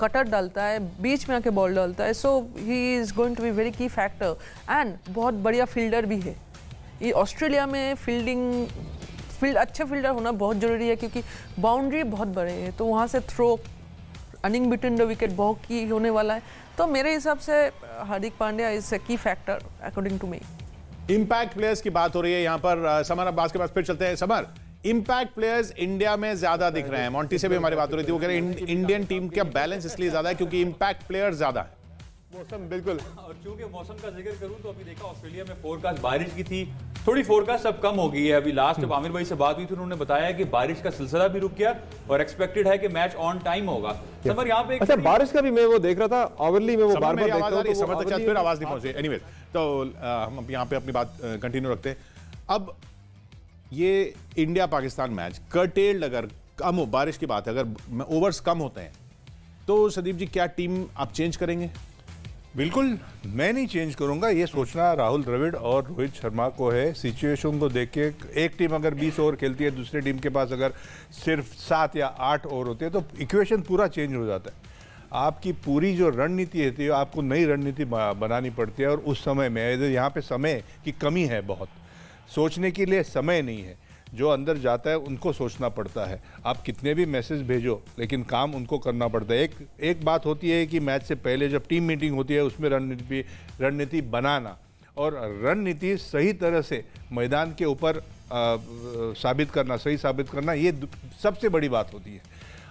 कटर डालता है, बीच में आके बॉल डालता है, so he is going to be very key factor and बहुत बढ़िया फील्डर भी है। ये ऑस्ट्रेलिया में अच्छे फील्डर होना बहुत ज़रूरी है क्योंकि बाउंड्री बहुत बड़े है, तो वहाँ से throw running between the wicket बहुत की होने वाला है। तो मेरे हिसाब से Hardik Pandya is a key factor according to me. Impact players की बात हो रही है यहाँ पर। समर अब्बास के पास फिर चलते हैं। समर, इम्पैक्ट प्लेयर्स इंडिया में ज्यादा दिख रहे हैं, मोंटी से भी हमारी बात हो रही थी, वो कह रहे हैं इंडियन टीम का बैलेंस इसलिए ज्यादा है क्योंकि इम्पैक्ट प्लेयर ज्यादा है। मौसम बिल्कुल, और चूंकि मौसम का जिक्र करूं तो अभी देखा ऑस्ट्रेलिया में फोरकास्ट बारिश की थी, थोड़ी फोरकास्ट अब कम हो गई है। अभी लास्ट जब आमिर भाई से बात हुई थी उन्होंने बताया कि बारिश का सिलसिला भी रुक गया और एक्सपेक्टेड है कि मैच ऑन टाइम होगा। समर यहाँ पे अच्छा बारिश का भी मैं वो देख रहा था, आवरली में वो बार-बार देखता हूं, समर तक फिर आवाज नहीं पहुंची। एनीवेज तो हम यहाँ पे अपनी बात कंटिन्यू रखते हैं। अब ये इंडिया पाकिस्तान मैच कर्टेल्ड, अगर कम हो, बारिश की बात है, अगर ओवर्स कम होते हैं तो संदीप जी क्या टीम आप चेंज करेंगे? बिल्कुल मैं नहीं चेंज करूंगा। ये सोचना राहुल द्रविड़ और रोहित शर्मा को है। सिचुएशन को देख के एक टीम अगर 20 ओवर खेलती है, दूसरी टीम के पास अगर सिर्फ 7 या 8 ओवर होते हैं तो इक्वेशन पूरा चेंज हो जाता है। आपकी पूरी जो रणनीति होती है आपको नई रणनीति बनानी पड़ती है और उस समय में यहाँ पे समय की कमी है, बहुत सोचने के लिए समय नहीं है। जो अंदर जाता है उनको सोचना पड़ता है। आप कितने भी मैसेज भेजो लेकिन काम उनको करना पड़ता है। एक बात होती है कि मैच से पहले जब टीम मीटिंग होती है उसमें रणनीति बनाना और रणनीति सही तरह से मैदान के ऊपर साबित करना, सही साबित करना, ये सबसे बड़ी बात होती है।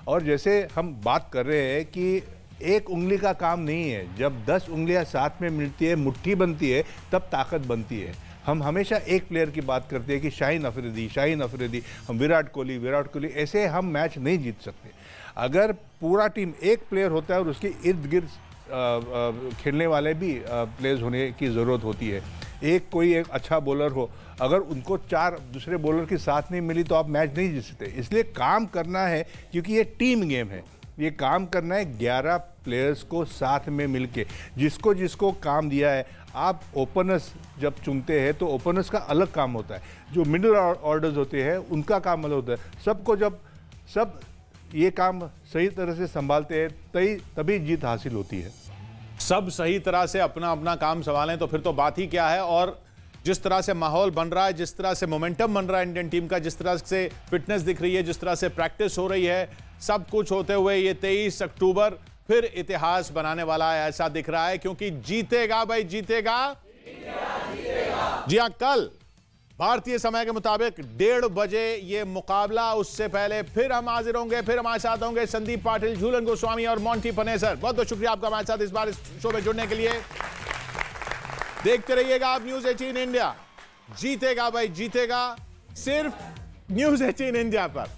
और जैसे हम बात कर रहे हैं कि एक उंगली का काम नहीं है, जब 10 उंगलियां साथ में मिलती है, मुट्ठी बनती है, तब ताकत बनती है। हम हमेशा एक प्लेयर की बात करते हैं कि शाहीन अफरीदी, हम विराट कोहली, ऐसे हम मैच नहीं जीत सकते। अगर पूरा टीम एक प्लेयर होता है और उसके इर्द गिर्द खेलने वाले भी प्लेयर्स होने की ज़रूरत होती है। एक अच्छा बॉलर हो, अगर उनको 4 दूसरे बॉलर के साथ नहीं मिली तो आप मैच नहीं जीत सकते। इसलिए काम करना है, क्योंकि ये टीम गेम है, ये काम करना है 11 प्लेयर्स को साथ में मिलके, जिसको काम दिया है। आप ओपनर्स जब चुनते हैं तो ओपनर्स का अलग काम होता है, जो मिडिल ऑर्डर्स होते हैं उनका काम अलग होता है। सबको जब सब ये काम सही तरह से संभालते हैं तभी जीत हासिल होती है। सब सही तरह से अपना अपना काम संभालें तो फिर तो बात ही क्या है। और जिस तरह से माहौल बन रहा है, जिस तरह से मोमेंटम बन रहा है इंडियन टीम का, जिस तरह से फिटनेस दिख रही है, जिस तरह से प्रैक्टिस हो रही है, सब कुछ होते हुए ये 23 अक्टूबर फिर इतिहास बनाने वाला है, ऐसा दिख रहा है। क्योंकि जीतेगा भाई जीतेगा, जी हाँ, कल भारतीय समय के मुताबिक 1:30 बजे ये मुकाबला। उससे पहले फिर हम हाजिर होंगे, फिर हमारे साथ होंगे संदीप पाटिल, झूलन गोस्वामी और मोंटी पनेसर। बहुत बहुत शुक्रिया आपका हमारे साथ इस बार इस शो में जुड़ने के लिए। देखते रहिएगा आप न्यूज़ 18 इंडिया। जीतेगा भाई जीतेगा, सिर्फ न्यूज़ 18 इंडिया पर।